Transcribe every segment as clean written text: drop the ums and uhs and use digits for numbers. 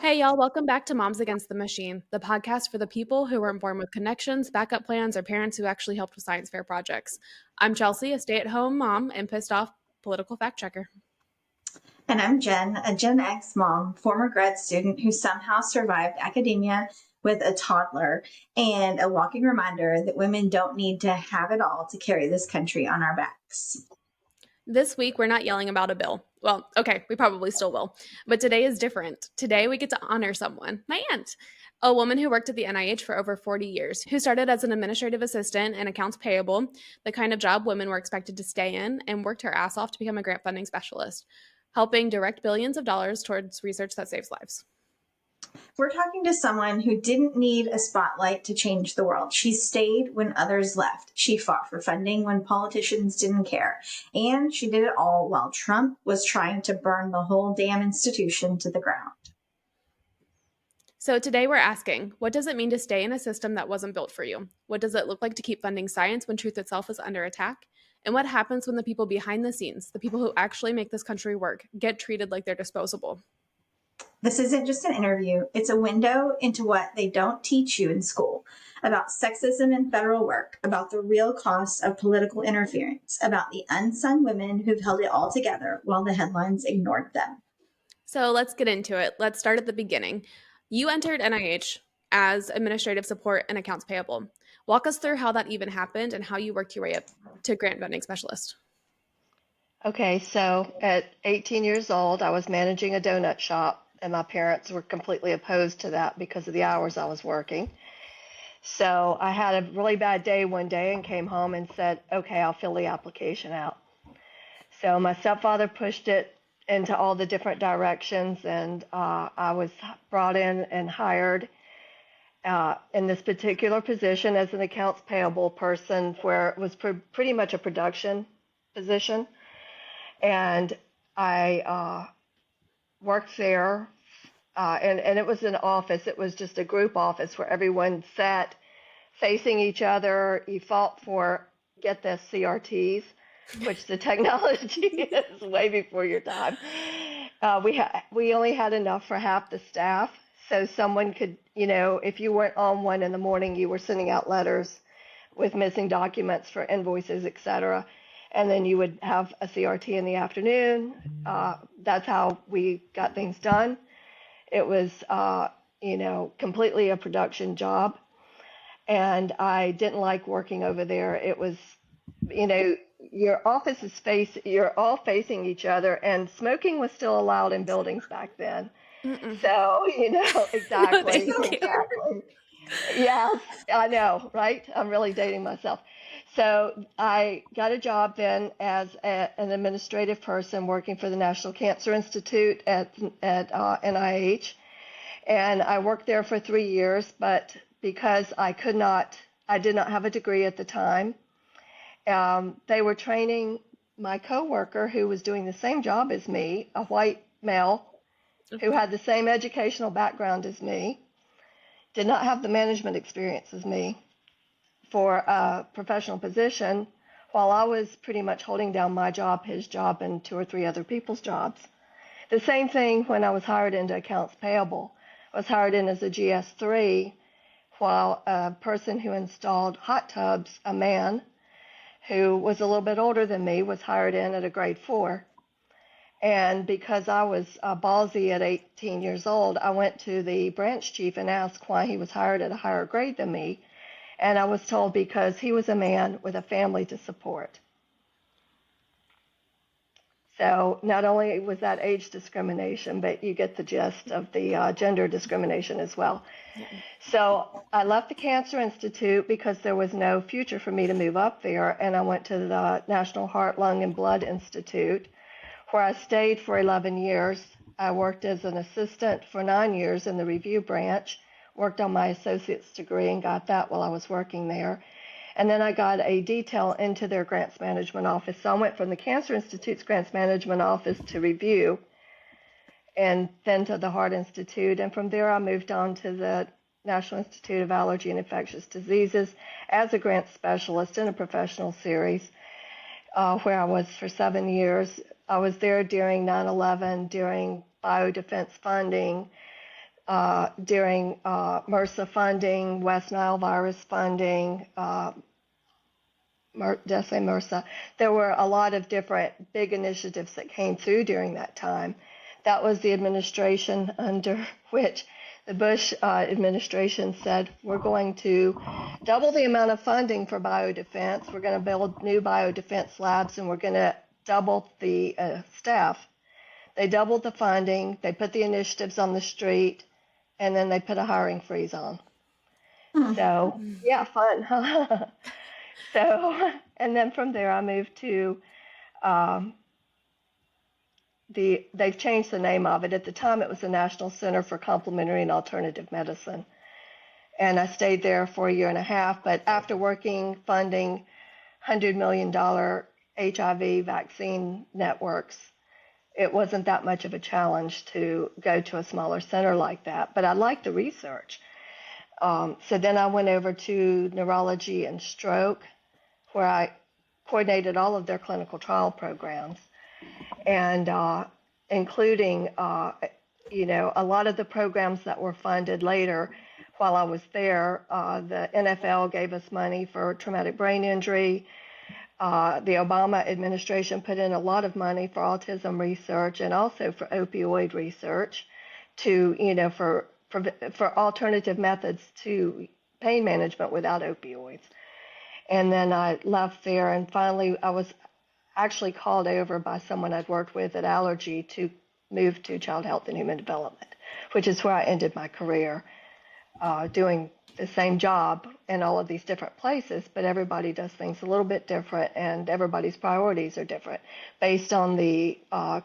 Hey, y'all, welcome back to Moms Against the Machine, the podcast for the people who weren't born with connections, backup plans, or parents who actually helped with science fair projects. I'm Chelsey, a stay at home mom and pissed off political fact checker. And I'm Jen, a Gen X mom, former grad student who somehow survived academia with a toddler, and a walking reminder that women don't need to have it all to carry this country on our backs. This week, we're not yelling about a bill. Well, okay, we probably still will. But today is different. Today, we get to honor someone, my aunt, a woman who worked at the NIH for over 40 years, who started as an administrative assistant and accounts payable, the kind of job women were expected to stay in, and worked her ass off to become a grant funding specialist, helping direct billions of dollars towards research that saves lives. We're talking to someone who didn't need a spotlight to change the world. She stayed when others left. She fought for funding when politicians didn't care. And she did it all while Trump was trying to burn the whole damn institution to the ground. So today we're asking, what does it mean to stay in a system that wasn't built for you? What does it look like to keep funding science when truth itself is under attack? And what happens when the people behind the scenes, the people who actually make this country work, get treated like they're disposable? This isn't just an interview, it's a window into what they don't teach you in school about sexism in federal work, about the real costs of political interference, about the unsung women who've held it all together while the headlines ignored them. So let's get into it. Let's start at the beginning. You entered NIH as administrative support and accounts payable. Walk us through how that even happened and how you worked your way up to grant funding specialist. Okay, so at 18 years old, I was managing a donut shop, and my parents were completely opposed to that because of the hours I was working. So I had a really bad day one day and came home and said, okay, I'll fill the application out. So my stepfather pushed it into all the different directions, and I was brought in and hired in this particular position as an accounts payable person, where it was pretty much a production position. And I worked there, and it was an office. It was just a group office where everyone sat facing each other. You fought for, get this, CRTs, which the technology is way before your time. We only had enough for half the staff, so someone could, if you weren't on one in the morning, you were sending out letters with missing documents for invoices, etc. And then you would have a CRT in the afternoon. That's how we got things done. It was, completely a production job. And I didn't like working over there. It was, your office you're all facing each other, and smoking was still allowed in buildings back then. Mm-mm. So, exactly, No, thank you. exactly. Yes, I know, right? I'm really dating myself. So I got a job then as an administrative person working for the National Cancer Institute at NIH, and I worked there for 3 years. But because I did not have a degree at the time, they were training my coworker who was doing the same job as me, a white male who had the same educational background as me, did not have the management experience as me, for a professional position, while I was pretty much holding down my job, his job, and 2 or 3 other people's jobs. The same thing when I was hired into accounts payable. I was hired in as a GS3, while a person who installed hot tubs, a man who was a little bit older than me, was hired in at a grade 4. And because I was ballsy at 18 years old, I went to the branch chief and asked why he was hired at a higher grade than me. And I was told because he was a man with a family to support. So not only was that age discrimination, but you get the gist of the gender discrimination as well. Yeah. So I left the Cancer Institute because there was no future for me to move up there, and I went to the National Heart, Lung, and Blood Institute, where I stayed for 11 years. I worked as an assistant for 9 years in the review branch, worked on my associate's degree and got that while I was working there. And then I got a detail into their grants management office. So I went from the Cancer Institute's grants management office to review, and then to the Heart Institute. And from there, I moved on to the National Institute of Allergy and Infectious Diseases as a grant specialist in a professional series, where I was for 7 years. I was there during 9/11, during biodefense funding, during MRSA funding, West Nile virus funding, did I say MRSA? There were a lot of different big initiatives that came through during that time. That was the administration under which the Bush administration said, we're going to double the amount of funding for biodefense. We're going to build new biodefense labs, and we're going to double the staff. They doubled the funding. They put the initiatives on the street, and then they put a hiring freeze on. So, yeah, fun. So, and then from there I moved to they've changed the name of it. At the time it was the National Center for Complementary and Alternative Medicine. And I stayed there for a year and a half, but after funding $100 million HIV vaccine networks, it wasn't that much of a challenge to go to a smaller center like that. But I liked the research. So then I went over to neurology and stroke, where I coordinated all of their clinical trial programs, and including, a lot of the programs that were funded later while I was there. The NFL gave us money for traumatic brain injury. The Obama administration put in a lot of money for autism research and also for opioid research for alternative methods to pain management without opioids. And then I left there, and finally I was actually called over by someone I'd worked with at Allergy to move to Child Health and Human Development, which is where I ended my career, doing the same job in all of these different places, but everybody does things a little bit different, and everybody's priorities are different based on the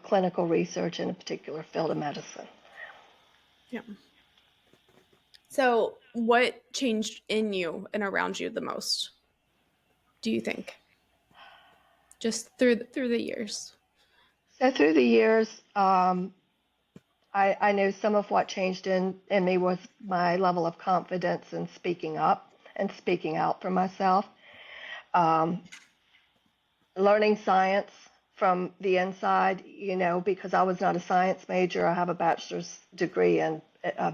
clinical research in a particular field of medicine. Yeah. So what changed in you and around you the most, do you think? Just through the years. So through the years, I know some of what changed in me was my level of confidence in speaking up and speaking out for myself. Learning science from the inside, because I was not a science major. I have a bachelor's degree in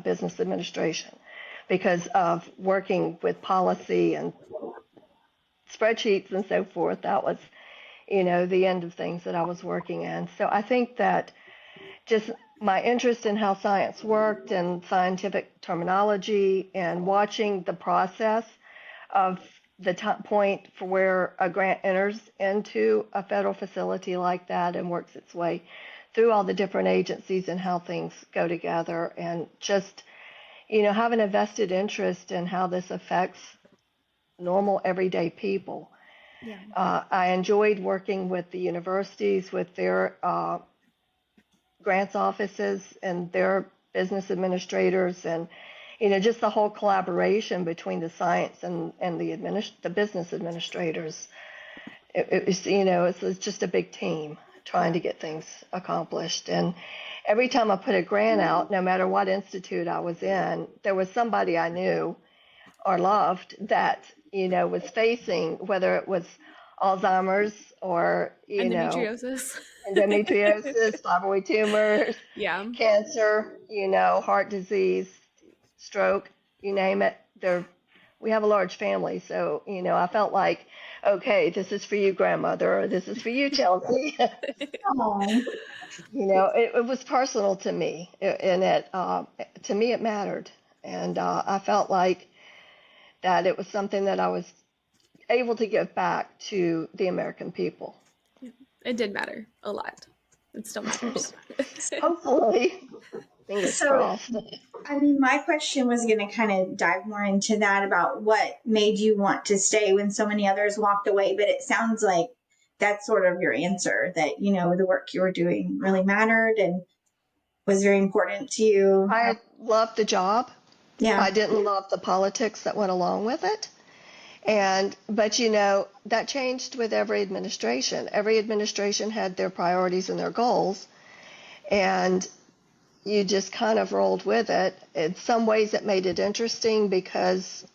business administration because of working with policy and spreadsheets and so forth. That was, the end of things that I was working in. So I think that just my interest in how science worked and scientific terminology and watching the process of the point for where a grant enters into a federal facility like that and works its way through all the different agencies and how things go together, and just, having a vested interest in how this affects normal everyday people. Yeah. I enjoyed working with the universities, with their grants offices and their business administrators, and just the whole collaboration between the science and the business administrators. It was, it was just a big team trying to get things accomplished. And every time I put a grant out, no matter what institute I was in, there was somebody I knew or loved that, was facing, whether it was Alzheimer's or, endometriosis, thyroid tumors, yeah, cancer, heart disease, stroke, you name it. We have a large family, so I felt like, okay, this is for you, grandmother, or this is for you, Chelsey. It was personal to me, and to me it mattered, and I felt like that it was something that I was able to give back to the American people. It did matter a lot. It still matters. Hopefully. Fingers crossed. My question was going to kind of dive more into that, about what made you want to stay when so many others walked away. But it sounds like that's sort of your answer, that, the work you were doing really mattered and was very important to you. I loved the job. Yeah. I didn't love the politics that went along with it. But that changed with every administration. Every administration had their priorities and their goals, and you just kind of rolled with it. In some ways it made it interesting because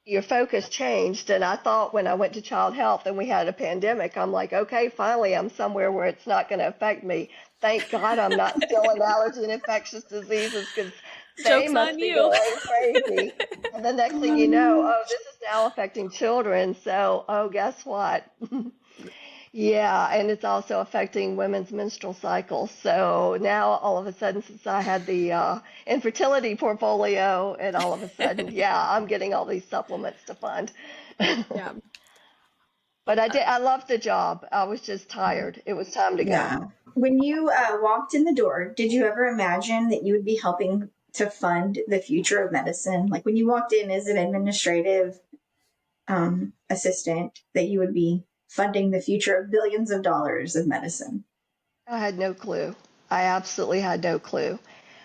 your focus changed. And I thought when I went to Child Health and we had a pandemic, I'm like, okay, finally I'm somewhere where it's not going to affect me. Thank God I'm not still in allergy and infectious diseases because they Joke's must on be you. going crazy. And the next thing you know, oh, this is now affecting children. So, oh, guess what? Yeah, and it's also affecting women's menstrual cycles. So now all of a sudden, since I had the infertility portfolio, and all of a sudden, yeah, I'm getting all these supplements to fund. Yeah. But I loved the job. I was just tired. It was time to go. Yeah. When you walked in the door, did you ever imagine that you would be helping to fund the future of medicine? Like when you walked in as an administrative assistant, that you would be funding the future of billions of dollars of medicine? I had no clue. I absolutely had no clue.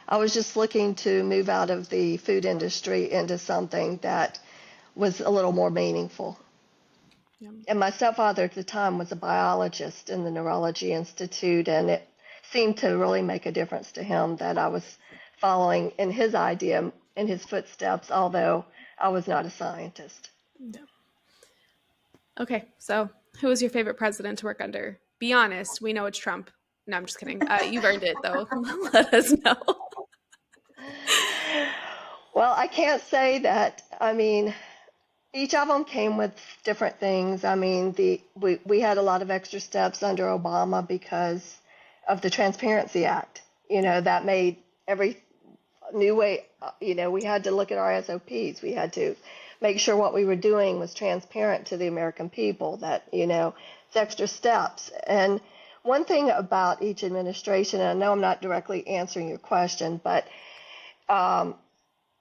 I was just looking to move out of the food industry into something that was a little more meaningful. Yeah. And my stepfather at the time was a biologist in the Neurology Institute, and it seemed to really make a difference to him that I was following in his idea, in his footsteps, although I was not a scientist. Yeah. Okay, so who was your favorite president to work under? Be honest. We know it's Trump. No, I'm just kidding. You've earned it, though. Let us know. Well, I can't say that. I mean, each of them came with different things. I mean, we had a lot of extra steps under Obama because of the Transparency Act. That made every new way. We had to look at our SOPs. We had to make sure what we were doing was transparent to the American people. That it's extra steps. And one thing about each administration, and I know I'm not directly answering your question, but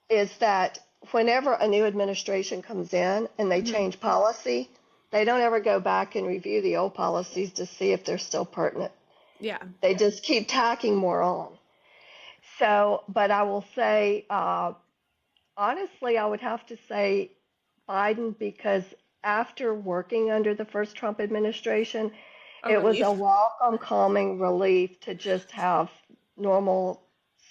is that whenever a new administration comes in and they change policy, they don't ever go back and review the old policies to see if they're still pertinent. Yeah. They just keep tacking more on. So, but I will say, honestly, I would have to say Biden because after working under the first Trump administration, A it was a relief. welcome, calming relief to just have normal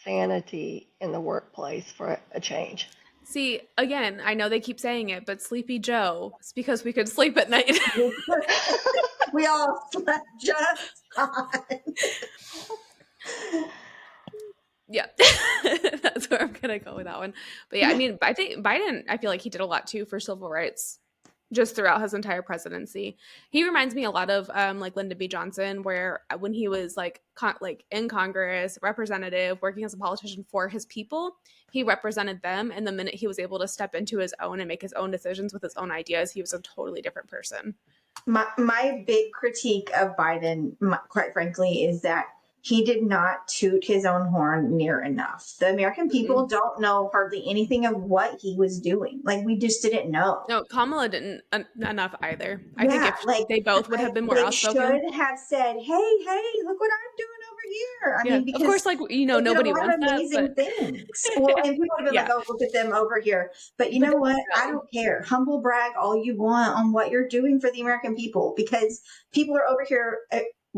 sanity in the workplace for a change. See, again, I know they keep saying it, but Sleepy Joe, it's because we could sleep at night. We all slept just fine. Yeah. That's where I'm going to go with that one. But yeah, I mean, I think Biden, I feel like he did a lot too for civil rights just throughout his entire presidency. He reminds me a lot of like Lyndon B. Johnson, where when he was like like in Congress, representative, working as a politician for his people, he represented them. And the minute he was able to step into his own and make his own decisions with his own ideas, he was a totally different person. My big critique of Biden, quite frankly, is that he did not toot his own horn near enough. The American people don't know hardly anything of what he was doing. Like we just didn't know. No, Kamala didn't enough either. I think Yeah, if like they both would have been more they outspoken. should have said, "Hey, look what I'm doing over here." I Yeah, mean, of because course, like, you know, they did a nobody lot wants of that, but amazing things. Well, and people would have been like, yeah. "Oh, look at them over here." But you But know what? I no. don't care. Humble brag all you want on what you're doing for the American people, because people are over here.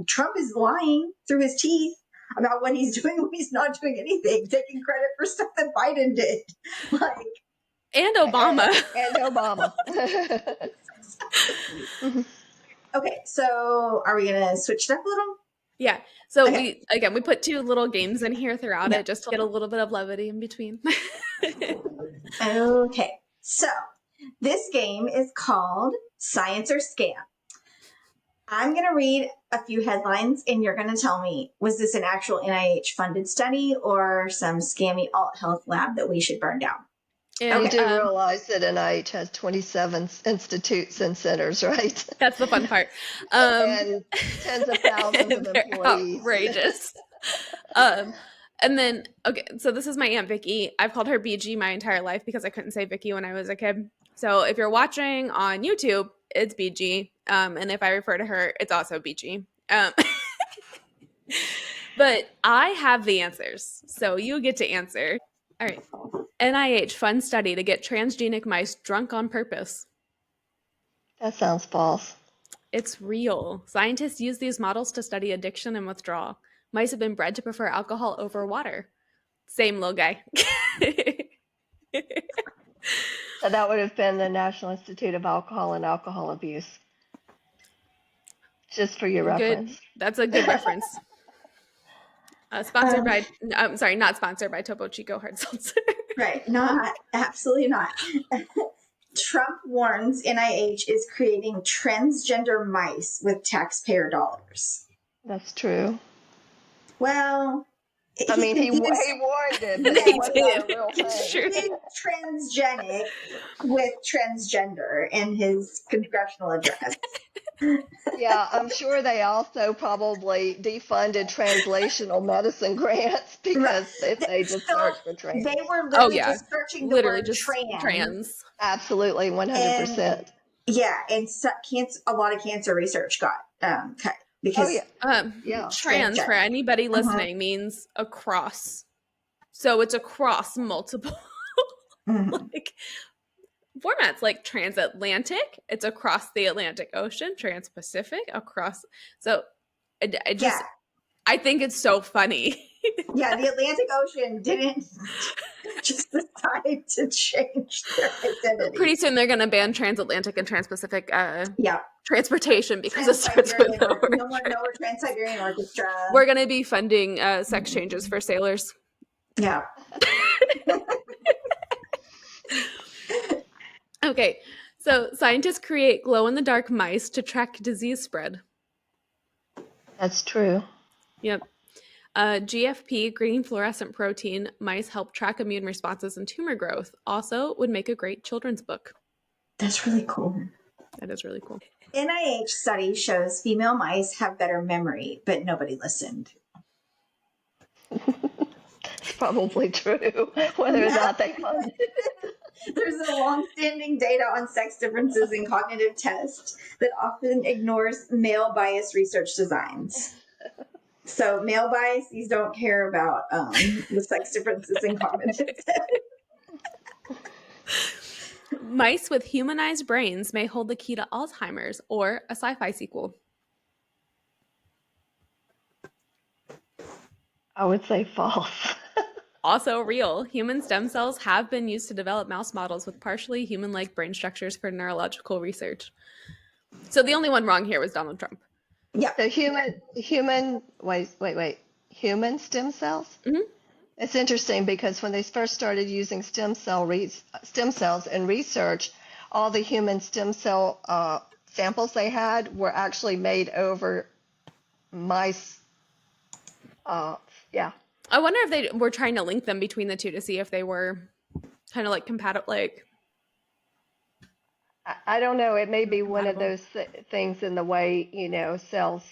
Trump is lying through his teeth about what he's doing when he's not doing anything, taking credit for stuff that Biden did. Like, And Obama. And Obama. okay, so are we gonna switch it up a little? Yeah. So Okay. we put two little games in here throughout Yeah. it just to get a little bit of levity in between. Okay. So this game is called Science or Scam. I'm going to read a few headlines and you're going to tell me, was this an actual NIH funded study or some scammy alt health lab that we should burn down? And You do realize that NIH has 27 institutes and centers, right? that's the fun part. And tens of thousands of They're employees. outrageous. And then, okay, so this is my Aunt Vicky. I've called her BG my entire life because I couldn't say Vicky when I was a kid. So if you're watching on YouTube, it's BG. And if I refer to her, it's also BG. But I have the answers, so you get to answer. All right. NIH fun study to get transgenic mice drunk on purpose. That sounds false. It's real. Scientists use these models to study addiction and withdrawal. Mice have been bred to prefer alcohol over water. Same little guy. So that would have been the National Institute of Alcohol and Alcohol Abuse. Just for your Good. reference. That's a good reference. Sponsored Um, by, I'm sorry, not sponsored by Topo Chico Hard Seltzer. right. Not, absolutely not. Trump warns NIH is creating transgender mice with taxpayer dollars. That's true. Well, I he mean, he confused. warned it, but it Yes, He was did. not a real It's he thing. true. confused transgenic with transgender in his congressional address. Yeah, I'm sure they also probably defunded translational medicine grants Right. because if they just So search for they trans. were Oh, literally yeah. just searching the Literally word just trans, trans. Absolutely, and 100%. yeah, and a lot of cancer research got cut Oh, because yeah. Yeah. Trans, for transgender. anybody Uh-huh. listening, means across. So it's across multiple Mhm. like formats, like transatlantic, it's across the Atlantic Ocean, trans-Pacific, across. So I Yeah, just, I think it's so funny. yeah. The Atlantic Ocean didn't just decide to change their identity. Pretty soon they're going to ban transatlantic and trans-Pacific Yeah, transportation because it starts with Trans-Siberian the word no more, no more Trans-Siberian Orchestra. We're going to be funding sex changes for sailors. Yeah. Okay, so scientists create glow-in-the-dark mice to track disease spread. That's true. Yep. GFP, green fluorescent protein, mice help track immune responses and tumor growth. Also, would make a great children's book. That's really cool. That is really cool. NIH study shows female mice have better memory, but nobody listened. It's probably true, whether or Yeah. not they fund it. There's a long-standing data on sex differences in cognitive tests that often ignores male bias research designs. So male biases don't care about the sex differences in cognitive tests. Mice with humanized brains may hold the key to Alzheimer's, or a sci-fi sequel. I would say false. Also real. Human stem cells have been used to develop mouse models with partially human-like brain structures for neurological research. So the only one wrong here was Donald Trump. Yeah. The human stem cells? Mhm. It's interesting because when they first started using stem cells in research, all the human stem cell samples they had were actually made over mice. Yeah. I wonder if they were trying to link them between the two to see if they were kind of like compatible, like I don't know. It may be one of compatible. those things in the way, cells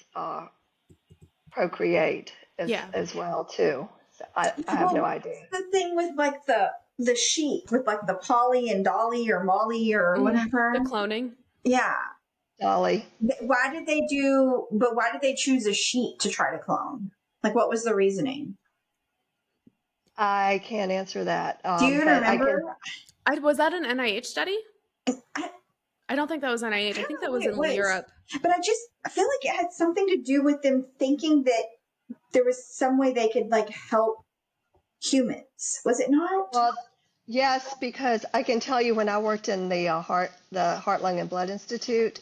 procreate Yeah. as well too. So I have Well, no what's idea. the thing with like the sheep with like the Polly and Dolly or Molly or whatever? The cloning. Yeah. Dolly. Why did they choose a sheep to try to clone? Like, what was the reasoning? I can't answer that. Do you even But I can. remember? Was that an NIH study? I, I don't think that was NIH. I I don't think know that what was it in was, Europe. but I feel like it had something to do with them thinking that there was some way they could like help humans. Was it not? Well, yes, because I can tell you when I worked in the Heart, Lung, and Blood Institute,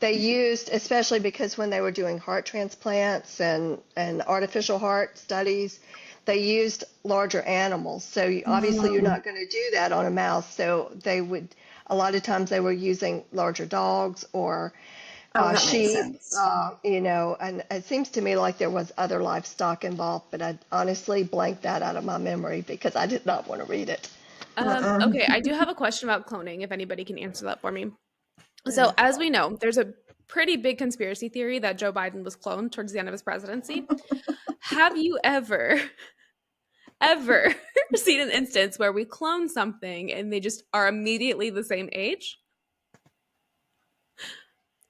they used, especially because when they were doing heart transplants and artificial heart studies, they used larger animals. So obviously you're not going to do that on a mouse. So a lot of times they were using larger dogs or Oh, that makes sheep, sense. and it seems to me like there was other livestock involved, but I honestly blanked that out of my memory because I did not want to read it. Okay, I do have a question about cloning, if anybody can answer that for me. So, as we know, there's a pretty big conspiracy theory that Joe Biden was cloned towards the end of his presidency. Have you ever seen an instance where we clone something and they just are immediately the same age?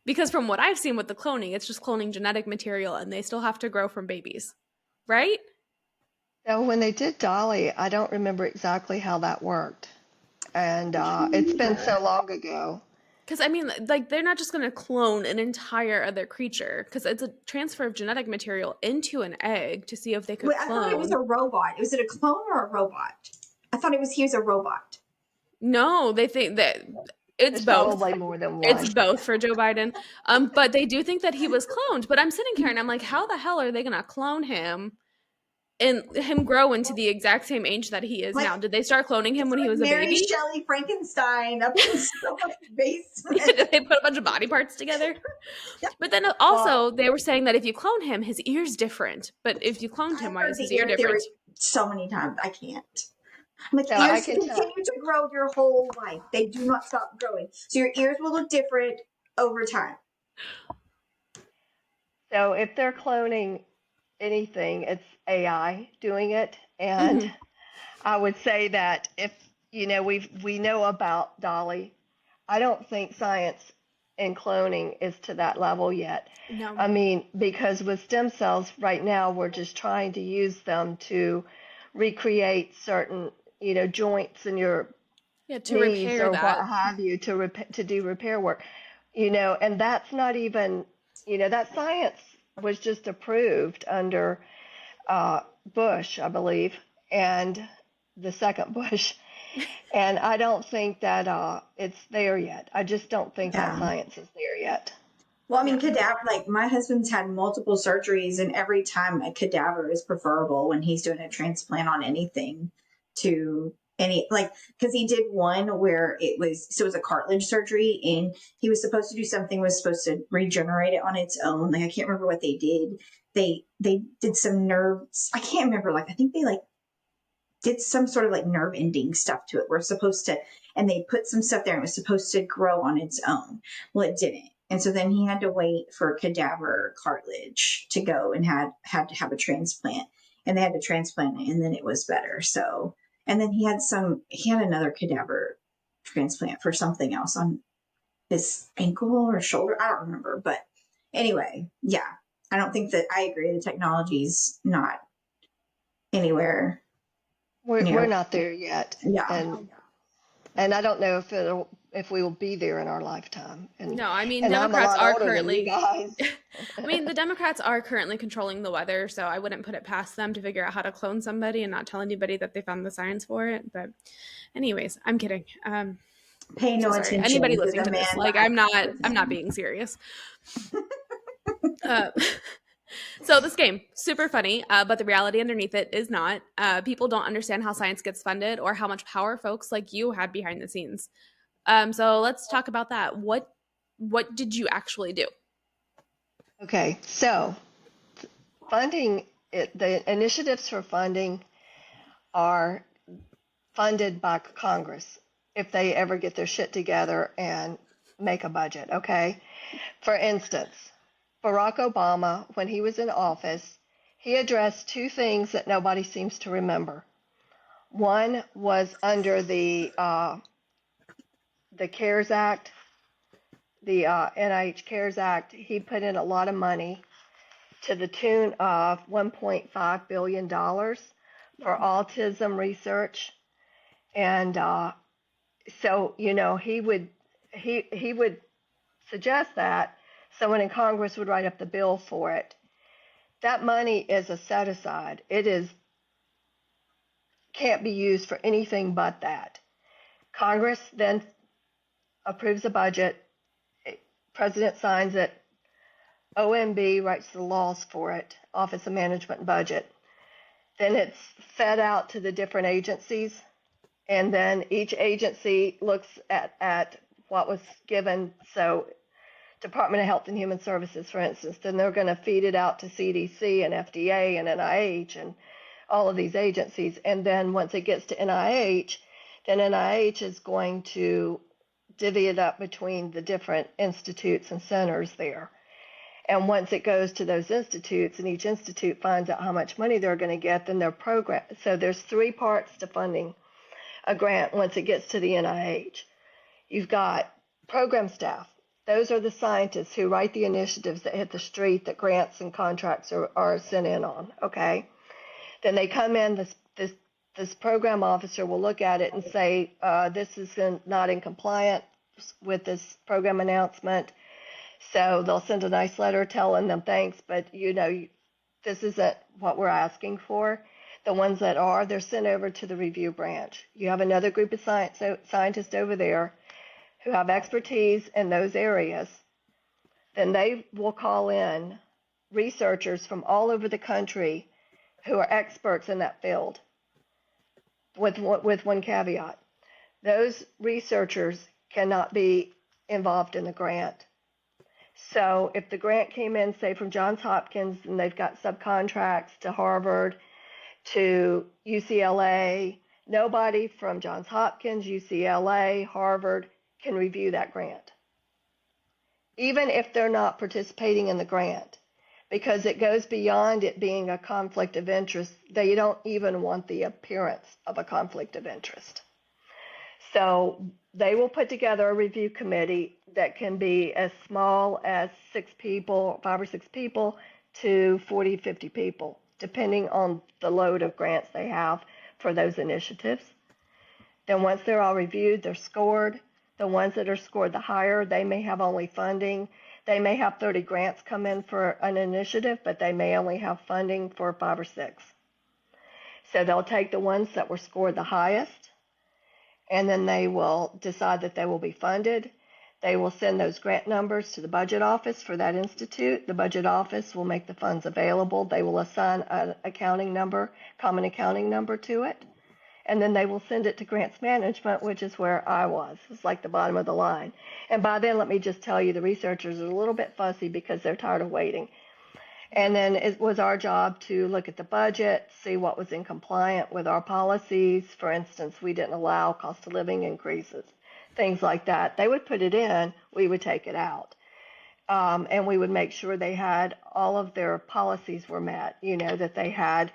Because from what I've seen with the cloning, it's just cloning genetic material and they still have to grow from babies, right? So when they did Dolly, I don't remember exactly how that worked. And it's been so long ago. Because I mean, like, they're not just going to clone an entire other creature because it's a transfer of genetic material into an egg to see if they could Wait, I thought it was clone. a robot. Was it a clone or a robot? I thought he was a robot. No, they think that it's There's both. probably more than It's one. both for Joe Biden. But they do think that he was cloned. But I'm sitting here and I'm like, how the hell are they going to clone him and him grow into the exact same age that he is Like, now. Did they start cloning him it's when he like was a Mary baby? Shelley Frankenstein up in someone's basement. Did they put a bunch of body parts together? Yep. But then Well, also they were saying that if you clone him, his ear's different. But if you cloned him, I've why heard is his the ear ear theory different? so many times. I can't. I'm like, so I ears can tell. continue to grow your whole life. They do not stop growing. So your ears will look different over time. So if they're cloning anything, it's AI doing it. And Mm-hmm. I would say that if, we know about Dolly, I don't think science in cloning is to that level yet. No. I mean, because with stem cells right now, we're just trying to use them to recreate certain, joints in your Yeah, to knees repair or what that. have you to do repair work, and that's not even, that science was just approved under Bush, I believe, and the second Bush. And I don't think that it's there yet. I just don't think that Yeah. science is there yet. Well, I mean, Yeah. cadaver, like my husband's had multiple surgeries, and every time a cadaver is preferable when he's doing a transplant on anything to any, like, because he did one where it was a cartilage surgery, and he was supposed to do something, was supposed to regenerate it on its own. Like, I can't remember what they did. They did some nerves. I can't remember. Like, I think they like did some sort of like nerve ending stuff to it. We're supposed to, and they put some stuff there and it was supposed to grow on its own. Well, it didn't. And so then he had to wait for cadaver cartilage to go and had to have a transplant. And they had to transplant it and then it was better. So, and then he had another cadaver transplant for something else on his ankle or shoulder. I don't remember. But anyway, yeah, I don't think that I agree. The technology's not anywhere We're near. not there yet, Yeah. and I don't know if we will be there in our lifetime. And No, I mean and I'm a Democrats lot are older than you currently guys. I mean the Democrats are currently controlling the weather, so I wouldn't put it past them to figure out how to clone somebody and not tell anybody that they found the science for it. But anyways, I'm kidding. Pay So no sorry. Anybody attention to listening the to this, man like behind I'm not being serious. Uh, so this game, super funny, but the reality underneath it is not. People don't understand how science gets funded or how much power folks like you have behind the scenes. So let's talk about that. What did you actually do? Okay, so the initiatives for funding are funded by Congress if they ever get their shit together and make a budget, okay? For instance, Barack Obama, when he was in office, he addressed two things that nobody seems to remember. One was under the CARES Act, the NIH CARES Act. He put in a lot of money to the tune of $1.5 billion for autism research. And so, he would suggest that someone in Congress would write up the bill for it. That money is a set aside. It is can't be used for anything but that. Congress then approves a budget. President signs it. OMB writes the laws for it, Office of Management and Budget. Then it's fed out to the different agencies, and then each agency looks at what was given. So Department of Health and Human Services, for instance, then they're going to feed it out to CDC and FDA and NIH and all of these agencies. And then once it gets to NIH, then NIH is going to divvy it up between the different institutes and centers there. And once it goes to those institutes and each institute finds out how much money they're going to get, then their program. So there's three parts to funding a grant once it gets to the NIH. You've got program staff. Those are the scientists who write the initiatives that hit the street that grants and contracts are sent in on, okay? Then they come in, this program officer will look at it and say, this is not in compliance with this program announcement. So they'll send a nice letter telling them thanks, but this isn't what we're asking for. The ones that are, they're sent over to the review branch. You have another group of scientists over there who have expertise in those areas. Then they will call in researchers from all over the country who are experts in that field, with one caveat. Those researchers cannot be involved in the grant. So if the grant came in, say, from Johns Hopkins, and they've got subcontracts to Harvard, to UCLA, nobody from Johns Hopkins, UCLA, Harvard can review that grant, even if they're not participating in the grant, because it goes beyond it being a conflict of interest. They don't even want the appearance of a conflict of interest. So they will put together a review committee that can be as small as 6 people, 5 or 6 people, to 40, 50 people, depending on the load of grants they have for those initiatives. Then once they're all reviewed, they're scored. The ones that are scored the higher, they may have only funding. They may have 30 grants come in for an initiative, but they may only have funding for 5 or 6. So they'll take the ones that were scored the highest, and then they will decide that they will be funded. They will send those grant numbers to the budget office for that institute. The budget office will make the funds available. They will assign an accounting number, common accounting number to it. And then they will send it to grants management, which is where I was. It's like the bottom of the line. And by then, let me just tell you, the researchers are a little bit fussy because they're tired of waiting. And then it was our job to look at the budget, see what was in compliant with our policies. For instance, we didn't allow cost of living increases, things like that. They would put it in, we would take it out. And we would make sure they had all of their policies were met, that they had,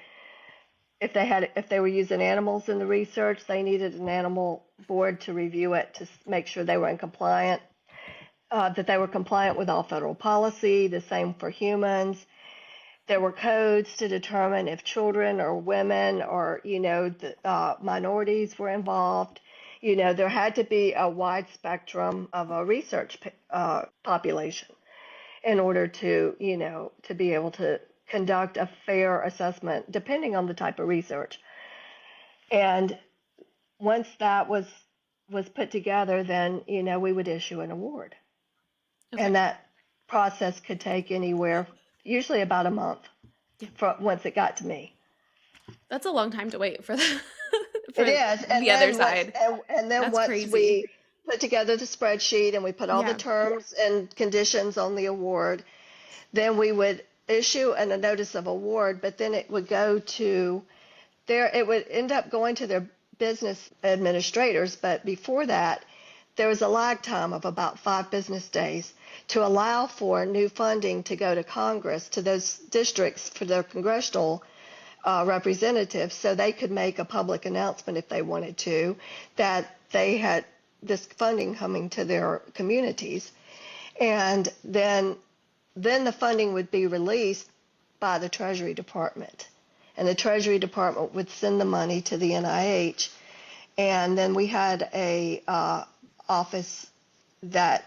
if they were using animals in the research, they needed an animal board to review it to make sure they were in compliant, that they were compliant with all federal policy. The same for humans. There were codes to determine if children or women or, minorities were involved. There had to be a wide spectrum of a research population in order to be able to conduct a fair assessment, depending on the type of research. And once that was put together, then, we would issue an award. Okay. And that process could take anywhere, usually about a month, once it got to me. That's a long time to wait for the it is. And the other side. And then That's once crazy. We put together the spreadsheet and we put all the terms and conditions on the award, then we would issue a notice of award, but then it would go to it would end up going to their business administrators. But before that, there was a lag time of about 5 business days to allow for new funding to go to Congress, to those districts, for their congressional representatives, so they could make a public announcement if they wanted to, that they had this funding coming to their communities. And then the funding would be released by the Treasury Department. And the Treasury Department would send the money to the NIH. And then we had a office that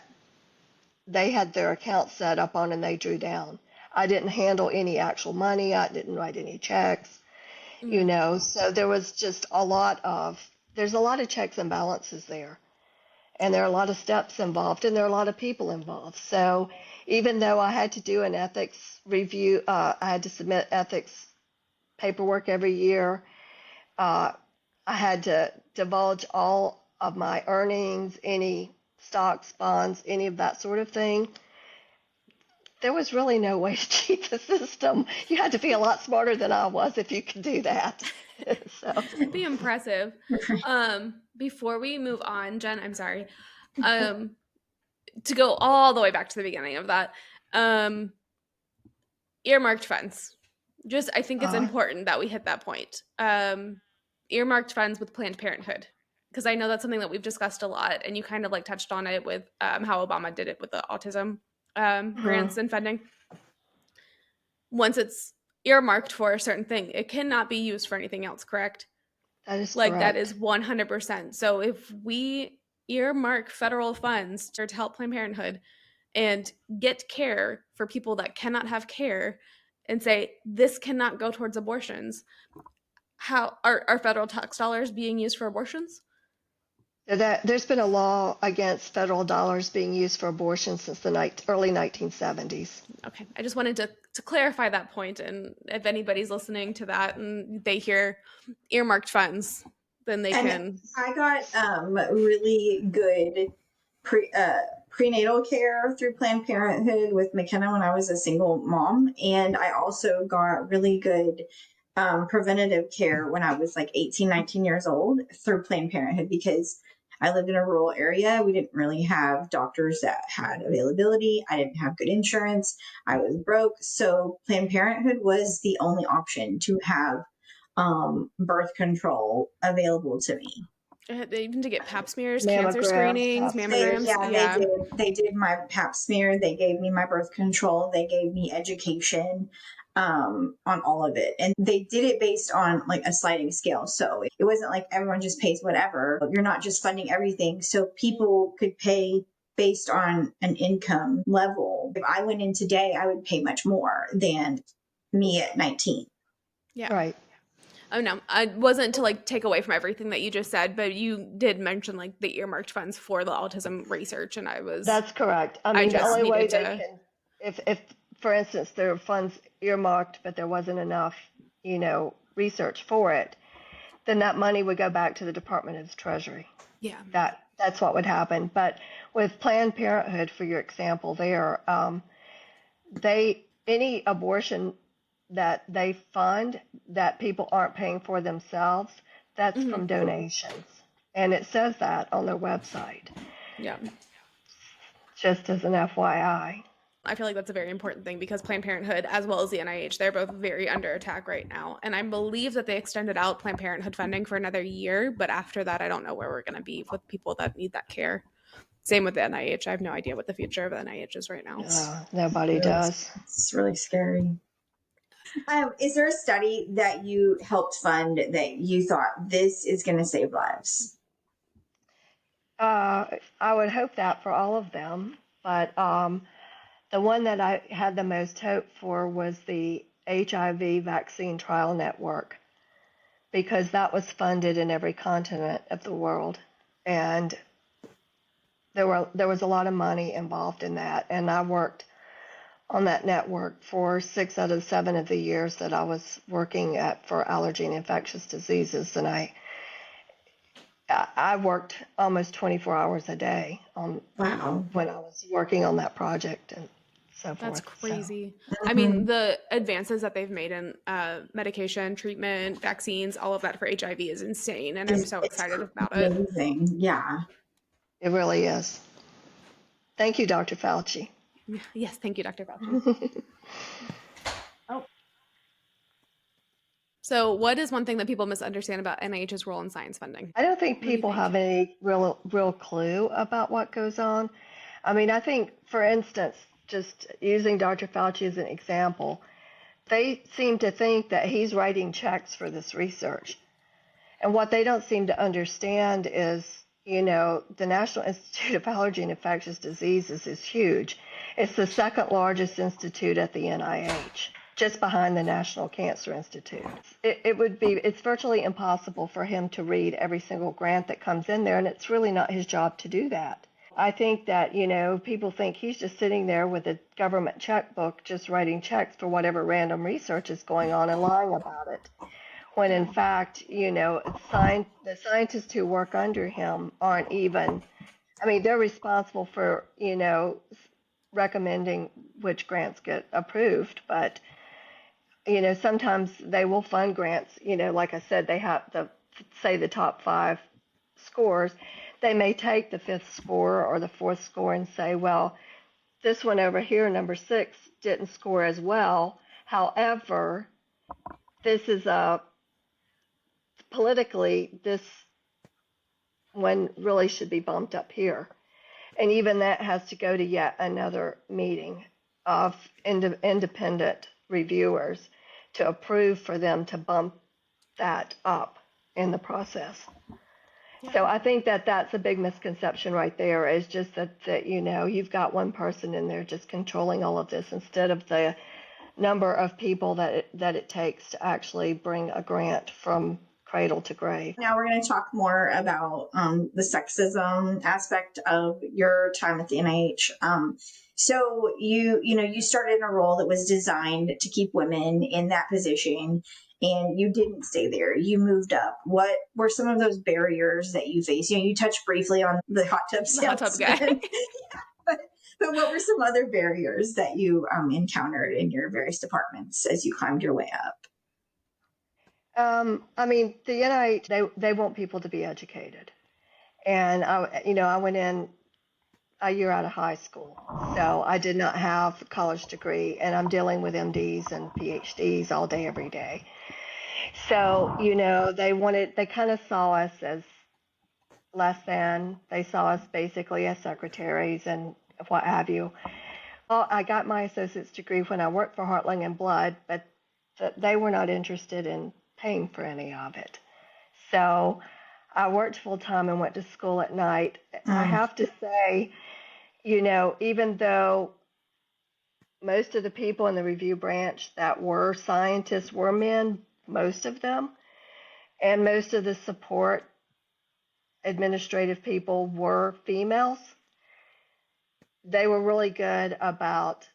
they had their account set up on, and they drew down. I didn't handle any actual money. I didn't write any checks, So there was just there's a lot of checks and balances there. And there are a lot of steps involved, and there are a lot of people involved. So even though I had to do an ethics review, I had to submit ethics paperwork every year. I had to divulge all of my earnings, any stocks, bonds, any of that sort of thing. There was really no way to cheat the system. You had to be a lot smarter than I was if you could do that. So it'd be impressive. Before we move on, Jen, I'm sorry. To go all the way back to the beginning of that, earmarked funds. I think it's important that we hit that point. Earmarked funds with Planned Parenthood, because I know that's something that we've discussed a lot, and you kind of touched on it with how Obama did it with the autism grants and funding. Once it's earmarked for a certain thing, it cannot be used for anything else, correct? That is correct. That is 100%. So if we earmark federal funds to help Planned Parenthood and get care for people that cannot have care, and say this cannot go towards abortions, how are federal tax dollars being used for abortions? There's been a law against federal dollars being used for abortion since the early 1970s. Okay, I just wanted to clarify that point, and if anybody's listening to that and they hear earmarked funds, then they And can. I got really good prenatal care through Planned Parenthood with McKenna when I was a single mom, and I also got really good preventative care when I was like 18, 19 years old through Planned Parenthood because I lived in a rural area. We didn't really have doctors that had availability. I didn't have good insurance. I was broke. So Planned Parenthood was the only option to have birth control available to me. Even to get pap smears, cancer Mammograms, screenings, pap mammograms. smears. They Yeah. did. They did my pap smear. They gave me my birth control. They gave me education on all of it. And they did it based on like a sliding scale. So it wasn't like everyone just pays whatever. You're not just funding everything. So people could pay based on an income level. If I went in today, I would pay much more than me at 19. Yeah. Right. Oh no, I wasn't to like take away from everything that you just said, but you did mention like the earmarked funds for the autism research, and That's correct. I I mean, the just only way needed they to. can, if for instance, there were funds earmarked, but there wasn't enough, research for it, then that money would go back to the Department of the Treasury. Yeah. That's what would happen. But with Planned Parenthood, for your example, any abortion that they fund that people aren't paying for themselves, that's Hmm. from donations, and it says that on their website. Yeah. Just as an FYI. I feel like that's a very important thing because Planned Parenthood, as well as the NIH, they're both very under attack right now. And I believe that they extended out Planned Parenthood funding for another year, but after that, I don't know where we're going to be with people that need that care. Same with the NIH. I have no idea what the future of the NIH is right now. Nobody does. It's really scary. Is there a study that you helped fund that you thought this is going to save lives? I would hope that for all of them, but the one that I had the most hope for was the HIV vaccine trial network because that was funded in every continent of the world, and there was a lot of money involved in that, and I worked on that network for 6 out of 7 of the years that I was working for allergy and infectious diseases, and I worked almost 24 hours a day when I was working on that project and so forth. That's crazy. So. I mean, the advances that they've made in medication, treatment, vaccines, all of that for HIV is insane, and I'm so excited about it. Amazing. Yeah. It really is. Thank you, Dr. Fauci. Yes, thank you, Dr. Fauci. Oh. So, what is one thing that people misunderstand about NIH's role in science funding? I don't think people have any real clue about what goes on. I mean, I think, for instance, just using Dr. Fauci as an example, they seem to think that he's writing checks for this research. And what they don't seem to understand is, the National Institute of Allergy and Infectious Diseases is huge. It's the second largest institute at the NIH, just behind the National Cancer Institute. It's virtually impossible for him to read every single grant that comes in there, and it's really not his job to do that. I think that, people think he's just sitting there with a government checkbook, just writing checks for whatever random research is going on and lying about it. When in fact, the scientists who work under him aren't even, they're responsible for, recommending which grants get approved, but, sometimes they will fund grants, like I said, they have to say the top 5 scores. They may take the 5th score or the 4th score and say, well, this one over here, number 6, didn't score as well. However, this is politically, this one really should be bumped up here. And even that has to go to yet another meeting of independent reviewers to approve for them to bump that up in the process. So I think that that's a big misconception right there, is just that you've got one person in there just controlling all of this instead of the number of people that it takes to actually bring a grant from cradle to grave. Now we're going to talk more about the sexism aspect of your time at the NIH. So you started in a role that was designed to keep women in that position, and you didn't stay there. You moved up. What were some of those barriers that you faced? You touched briefly on the hot tub The hot tub salesman. guy. But what were some other barriers that you encountered in your various departments as you climbed your way up? I mean, the NIH, they want people to be educated. And I went in a year out of high school, so I did not have a college degree, and I'm dealing with MDs and PhDs all day, every day. So, they kind of saw us as less than. They saw us basically as secretaries and what have you. Well, I got my associate's degree when I worked for Heartland and Blood, but they were not interested in paying for any of it. So I worked full time and went to school at night. I have to say, even though most of the people in the review branch that were scientists were men, most of them, and most of the support administrative people were females, they were really good about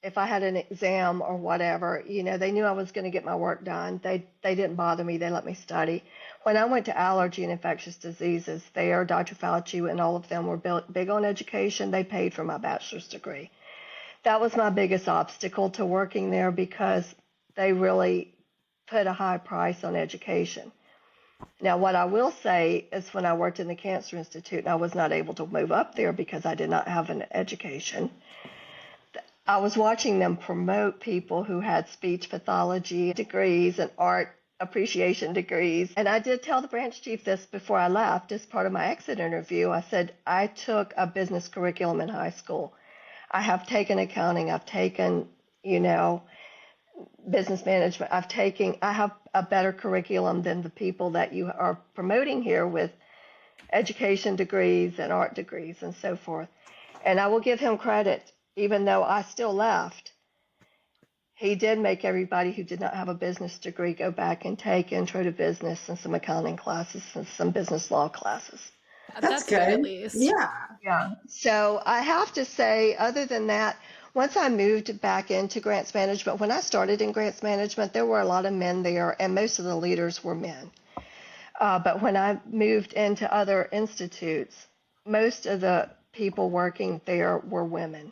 if I had an exam or whatever, they knew I was going to get my work done. They didn't bother me. They let me study. When I went to allergy and infectious diseases, Dr. Fauci and all of them were big on education. They paid for my bachelor's degree. That was my biggest obstacle to working there because they really put a high price on education. Now, what I will say is when I worked in the Cancer Institute and I was not able to move up there because I did not have an education, I was watching them promote people who had speech pathology degrees and art appreciation degrees. And I did tell the branch chief this before I left as part of my exit interview. I said, I took a business curriculum in high school. I have taken accounting. I've taken, business management. I have a better curriculum than the people that you are promoting here with education degrees and art degrees and so forth. And I will give him credit. Even though I still left, he did make everybody who did not have a business degree go back and take intro to business and some accounting classes and some business law classes. That's good at least. Yeah. So I have to say, other than that, once I moved back into grants management, when I started in grants management, there were a lot of men there, and most of the leaders were men. But when I moved into other institutes, most of the people working there were women.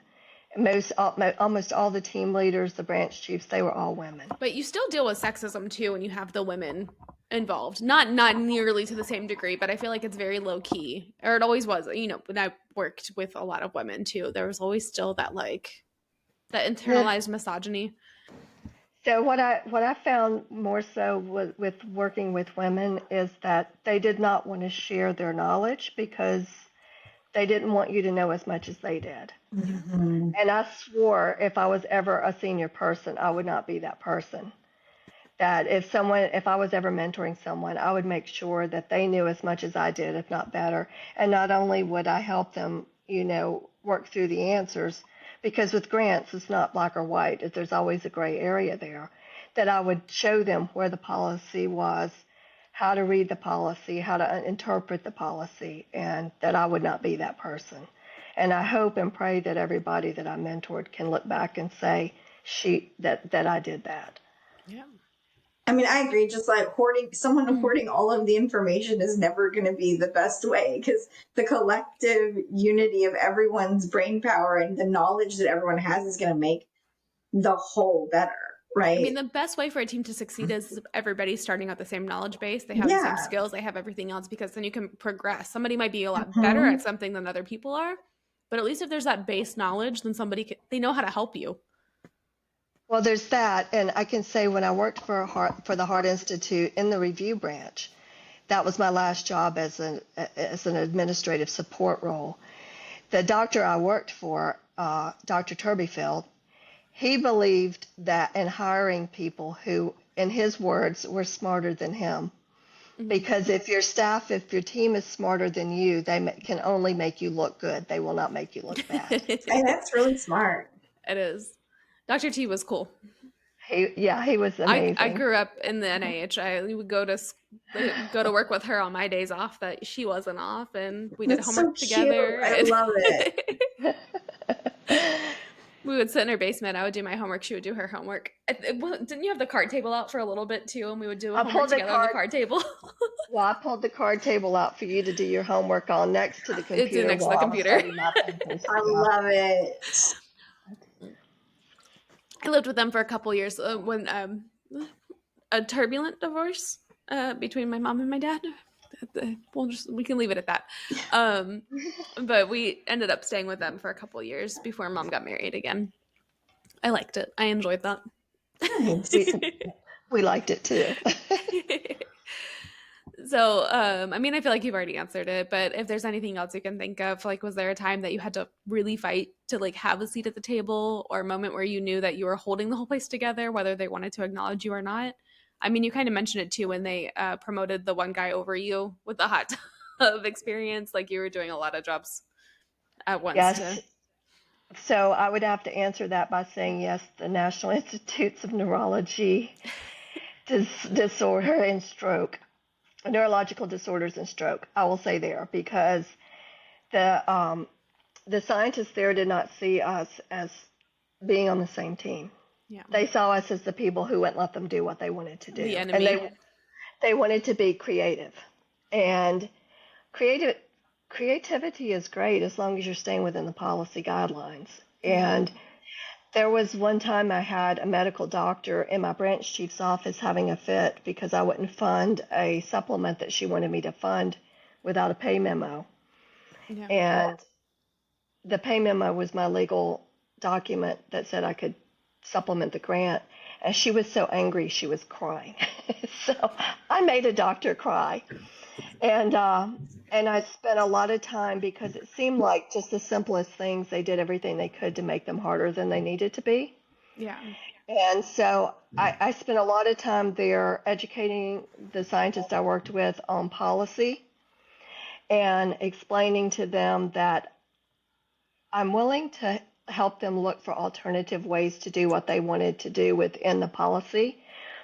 Almost all the team leaders, the branch chiefs, they were all women. But you still deal with sexism too when you have the women involved. Not nearly to the same degree, but I feel like it's very low key. Or it always was. When I worked with a lot of women too, there was always still that that internalized misogyny. So what I found more so with working with women is that they did not want to share their knowledge because they didn't want you to know as much as they did. Mm-hmm. And I swore if I was ever a senior person, I would not be that person. That if I was ever mentoring someone, I would make sure that they knew as much as I did, if not better. And not only would I help them, work through the answers, because with grants, it's not black or white. There's always a gray area there, that I would show them where the policy was, how to read the policy, how to interpret the policy, and that I would not be that person. And I hope and pray that everybody that I mentored can look back and say that I did that. Yeah. I mean, I agree. Just like hoarding all of the information is never going to be the best way, because the collective unity of everyone's brain power and the knowledge that everyone has is going to make the whole better. Right. I mean, the best way for a team to succeed is everybody starting at the same knowledge base. They have the same skills. They have everything else, because then you can progress. Somebody might be a lot better at something than other people are, but at least if there's that base knowledge, then they know how to help you. Well, there's that. And I can say when I worked for the Heart Institute in the review branch, that was my last job as an administrative support role. The doctor I worked for, Dr. Turbyfield, he believed that in hiring people who, in his words, were smarter than him. Mm-hmm. Because if your team is smarter than you, they can only make you look good. They will not make you look bad. And that's really smart. It is. Dr. T was cool. He was I amazing. grew up in the NIH. We would go to work with her on my days off that she wasn't off, and we did That's so homework cute. together. I And love it. we would sit in her basement. I would do my homework. She would do her homework. Didn't you have the card table out for a little bit too? And we would do I homework pulled the together on the card. card table. Well, I pulled the card table out for you to do your homework on next to the It's computer next to the while I was computer. studying my papers. I Yeah. love it. I lived with them for a couple years when a turbulent divorce between my mom and my dad. We can leave it at that. But we ended up staying with them for a couple years before mom got married again. I liked it. I enjoyed that. Nice. We liked it too. So, I mean, I feel like you've already answered it, but if there's anything else you can think of, like, was there a time that you had to really fight to like have a seat at the table, or a moment where you knew that you were holding the whole place together, whether they wanted to acknowledge you or not? I mean, you kind of mentioned it too when they promoted the one guy over you with the hot tub experience. Like you were doing a lot of jobs at once. Yes. So I would have to answer that by saying yes, the National Institutes of Neurology disorder and stroke, neurological disorders and stroke. I will say there because the scientists there did not see us as being on the same team. Yeah. They saw us as the people who wouldn't let them do what they wanted to do. The enemy. And they wanted to be creative. And creativity is great as long as you're staying within the policy guidelines. And there was one time I had a medical doctor in my branch chief's office having a fit because I wouldn't fund a supplement that she wanted me to fund without a pay memo. Yeah. And the pay memo was my legal document that said I could supplement the grant. And she was so angry, she was crying. So I made a doctor cry. And I spent a lot of time because it seemed like just the simplest things, they did everything they could to make them harder than they needed to be. Yeah. And so I spent a lot of time there educating the scientists I worked with on policy and explaining to them that I'm willing to help them look for alternative ways to do what they wanted to do within the policy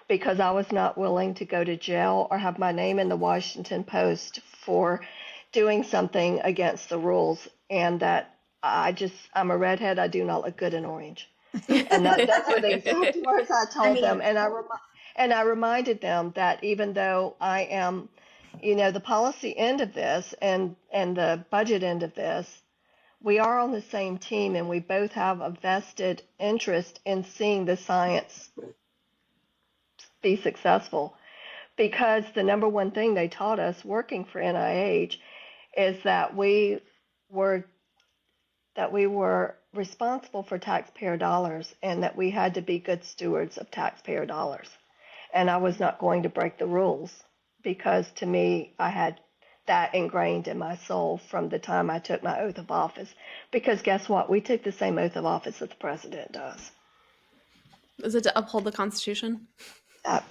because I was not willing to go to jail or have my name in the Washington Post for doing something against the rules, and that I'm a redhead, I do not look good in orange. And that's what the exact words I told them. And I reminded them that even though I am, the policy end of this and the budget end of this, we are on the same team and we both have a vested interest in seeing the science be successful. Because the number one thing they taught us working for NIH is that we were responsible for taxpayer dollars and that we had to be good stewards of taxpayer dollars. And I was not going to break the rules because to me, I had that ingrained in my soul from the time I took my oath of office. Because guess what? We took the same oath of office that the president does. Is it to uphold the Constitution?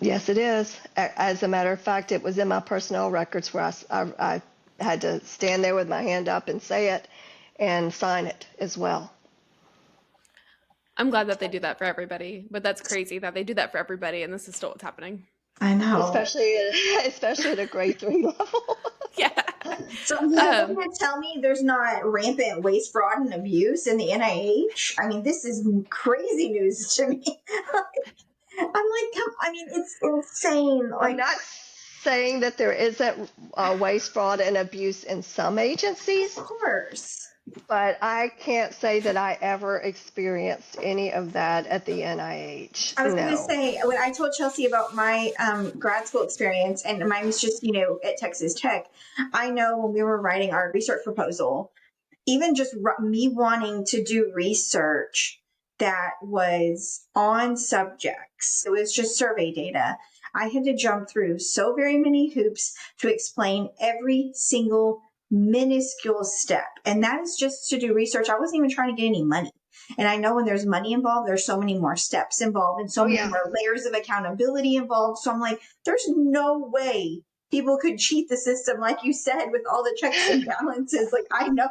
Yes, it is. As a matter of fact, it was in my personnel records where I had to stand there with my hand up and say it and sign it as well. I'm glad that they do that for everybody, but that's crazy that they do that for everybody, and this is still what's happening. I know. Especially at a grade 3 level. Yeah. So you're going to tell me there's not rampant waste, fraud, and abuse in the NIH? I mean, this is crazy news to me. I'm like, it's insane. I'm not saying that there isn't waste, fraud, and abuse in some agencies. Of course. But I can't say that I ever experienced any of that at the NIH. I was going to say, when I told Chelsey about my grad school experience, and mine was just, at Texas Tech, I know when we were writing our research proposal, even just me wanting to do research that was on subjects, it was just survey data. I had to jump through so very many hoops to explain every single minuscule step. And that is just to do research. I wasn't even trying to get any money. And I know when there's money involved, there's so many more steps involved and so many more layers of accountability involved. So I'm like, there's no way people could cheat the system, like you said, with all the checks and balances. Like, I know.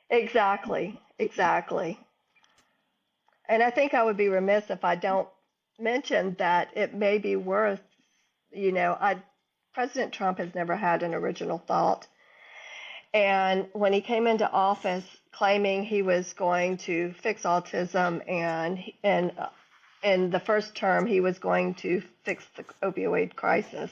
Exactly. And I think I would be remiss if I don't mention that it may be worth, President Trump has never had an original thought. And when he came into office claiming he was going to fix autism and in the first term he was going to fix the opioid crisis,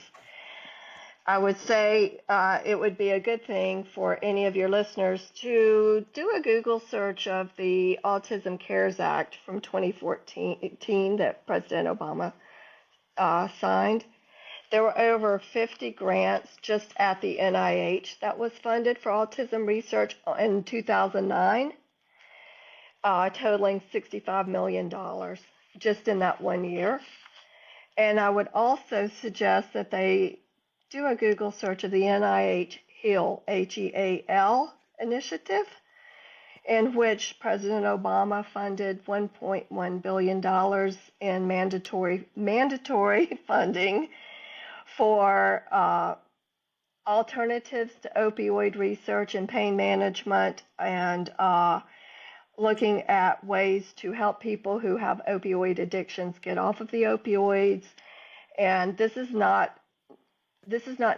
I would say it would be a good thing for any of your listeners to do a Google search of the Autism Cares Act from 2014 that President Obama signed. There were over 50 grants just at the NIH that was funded for autism research in 2009, totaling $65 million just in that 1 year. And I would also suggest that they do a Google search of the NIH HEAL, HEAL initiative, in which President Obama funded $1.1 billion in mandatory funding for alternatives to opioid research and pain management, and looking at ways to help people who have opioid addictions get off of the opioids. And this is not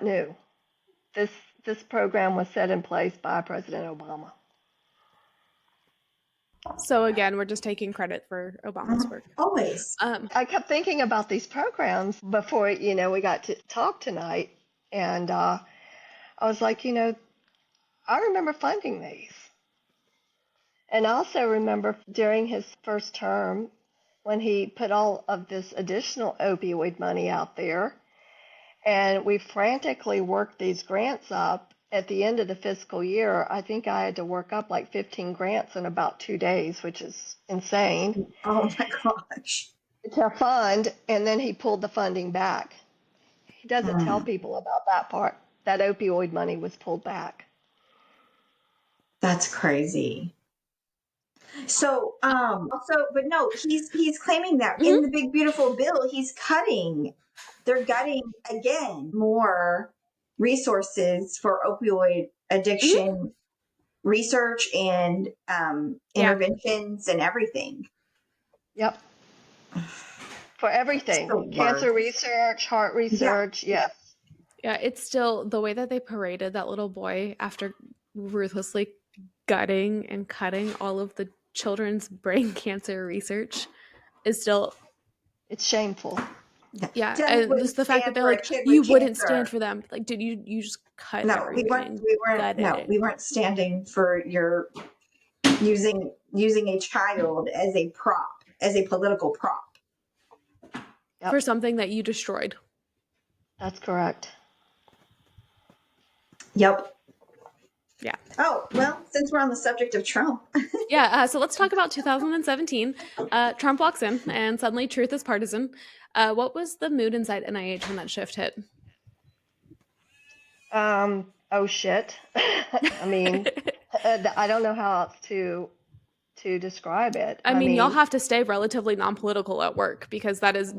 new. This program was set in place by President Obama. So again, we're just taking credit for Obama's work. Always. I kept thinking about these programs before, we got to talk tonight. And I was like, I remember funding these. And I also remember during his first term when he put all of this additional opioid money out there, and we frantically worked these grants up. At the end of the fiscal year, I think I had to work up like 15 grants in about 2 days, which is insane. Oh my gosh. To fund, and then he pulled the funding back. He doesn't tell people about that part. That opioid money was pulled back. That's crazy. So, but no, he's claiming that in the big beautiful bill, they're gutting again more resources for opioid addiction research and interventions and everything. Yep. For everything. Cancer research, heart research, yes. Yeah, it's still the way that they paraded that little boy after ruthlessly gutting and cutting all of the children's brain cancer research is still... It's shameful. Yeah, and just the fact that they're like, you wouldn't stand for them. Like, dude, you just cut everything. We weren't standing for your using a child as a prop, as a political prop. Yep. For something that you destroyed. That's correct. Yep. Yeah. Oh, well, since we're on the subject of Trump. So let's talk about 2017. Trump walks in and suddenly truth is partisan. What was the mood inside NIH when that shift hit? Oh, shit. I mean, I don't know how else to describe it. I mean, y'all have to stay relatively non-political at work because that is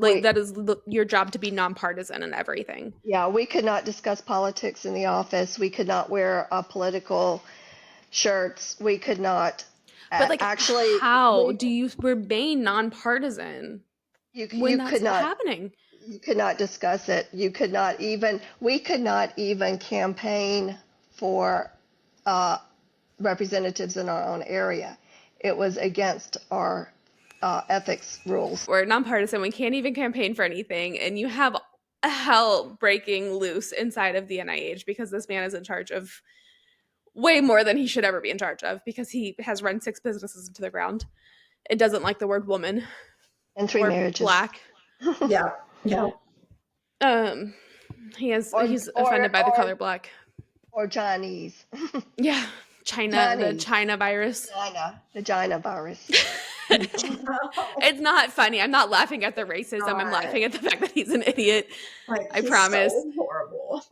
your job to be nonpartisan and everything. Yeah, we could not discuss politics in the office. We could not wear political shirts. We could not. But how do you remain nonpartisan when that's happening? You could not discuss it. We could not even campaign for representatives in our own area. It was against our ethics rules. We're nonpartisan. We can't even campaign for anything. And you have hell breaking loose inside of the NIH because this man is in charge of way more than he should ever be in charge of because he has run 6 businesses into the ground. It doesn't like the word woman. And 3 marriages. Black. Yeah. He's offended by the color black. Or Chinese. Yeah. The China virus. The China virus. It's not funny. I'm not laughing at the racism. I'm laughing at the fact that he's an idiot. I promise. So horrible.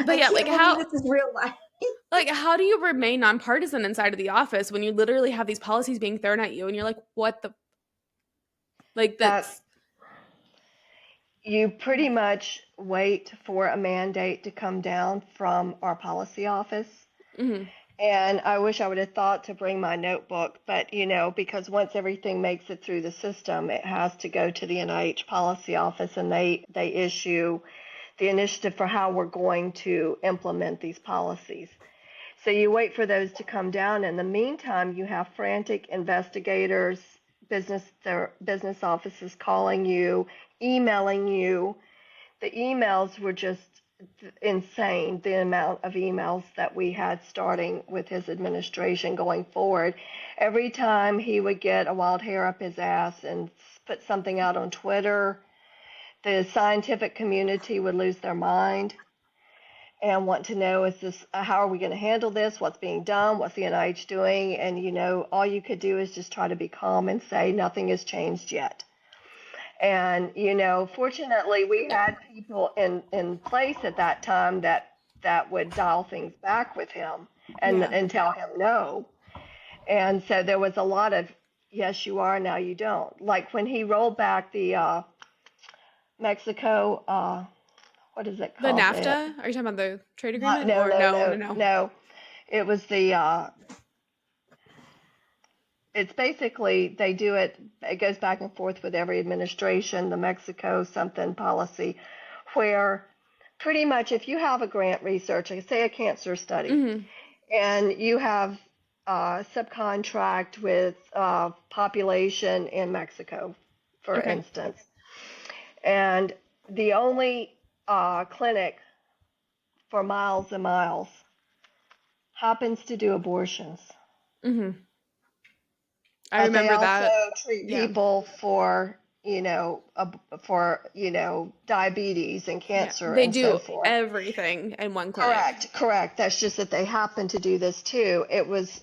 But yeah, how this is real life. How do you remain nonpartisan inside of the office when you literally have these policies being thrown at you and you're like, what the that's you pretty much wait for a mandate to come down from our policy office. Mm-hmm. And I wish I would have thought to bring my notebook, but because once everything makes it through the system, it has to go to the NIH policy office, and they issue the initiative for how we're going to implement these policies. So you wait for those to come down. In the meantime, you have frantic investigators, business offices calling you, emailing you. The emails were just insane, the amount of emails that we had starting with his administration going forward. Every time he would get a wild hair up his ass and put something out on Twitter, the scientific community would lose their mind and want to know, is this, how are we going to handle this? What's being done? What's the NIH doing? And, all you could do is just try to be calm and say nothing has changed yet. And, fortunately, we had people in place at that time that would dial things back with him and tell him no. And so there was a lot of, yes, you are, now you don't. Like when he rolled back the Mexico, what is it The called? NAFTA? Are you talking about the trade agreement? No. It was it's basically, they do it goes back and forth with every administration, the Mexico something policy, where pretty much if you have a grant research, like say a cancer study, Mm-hmm. and you have subcontract with population in Mexico, for Okay. instance, and the only clinic for miles and miles happens to do abortions. Mm-hmm. I But they remember also that. treat Yeah. people for, diabetes and Yeah. cancer They and do so forth. everything in one clinic. Correct. That's just that they happen to do this too. It was,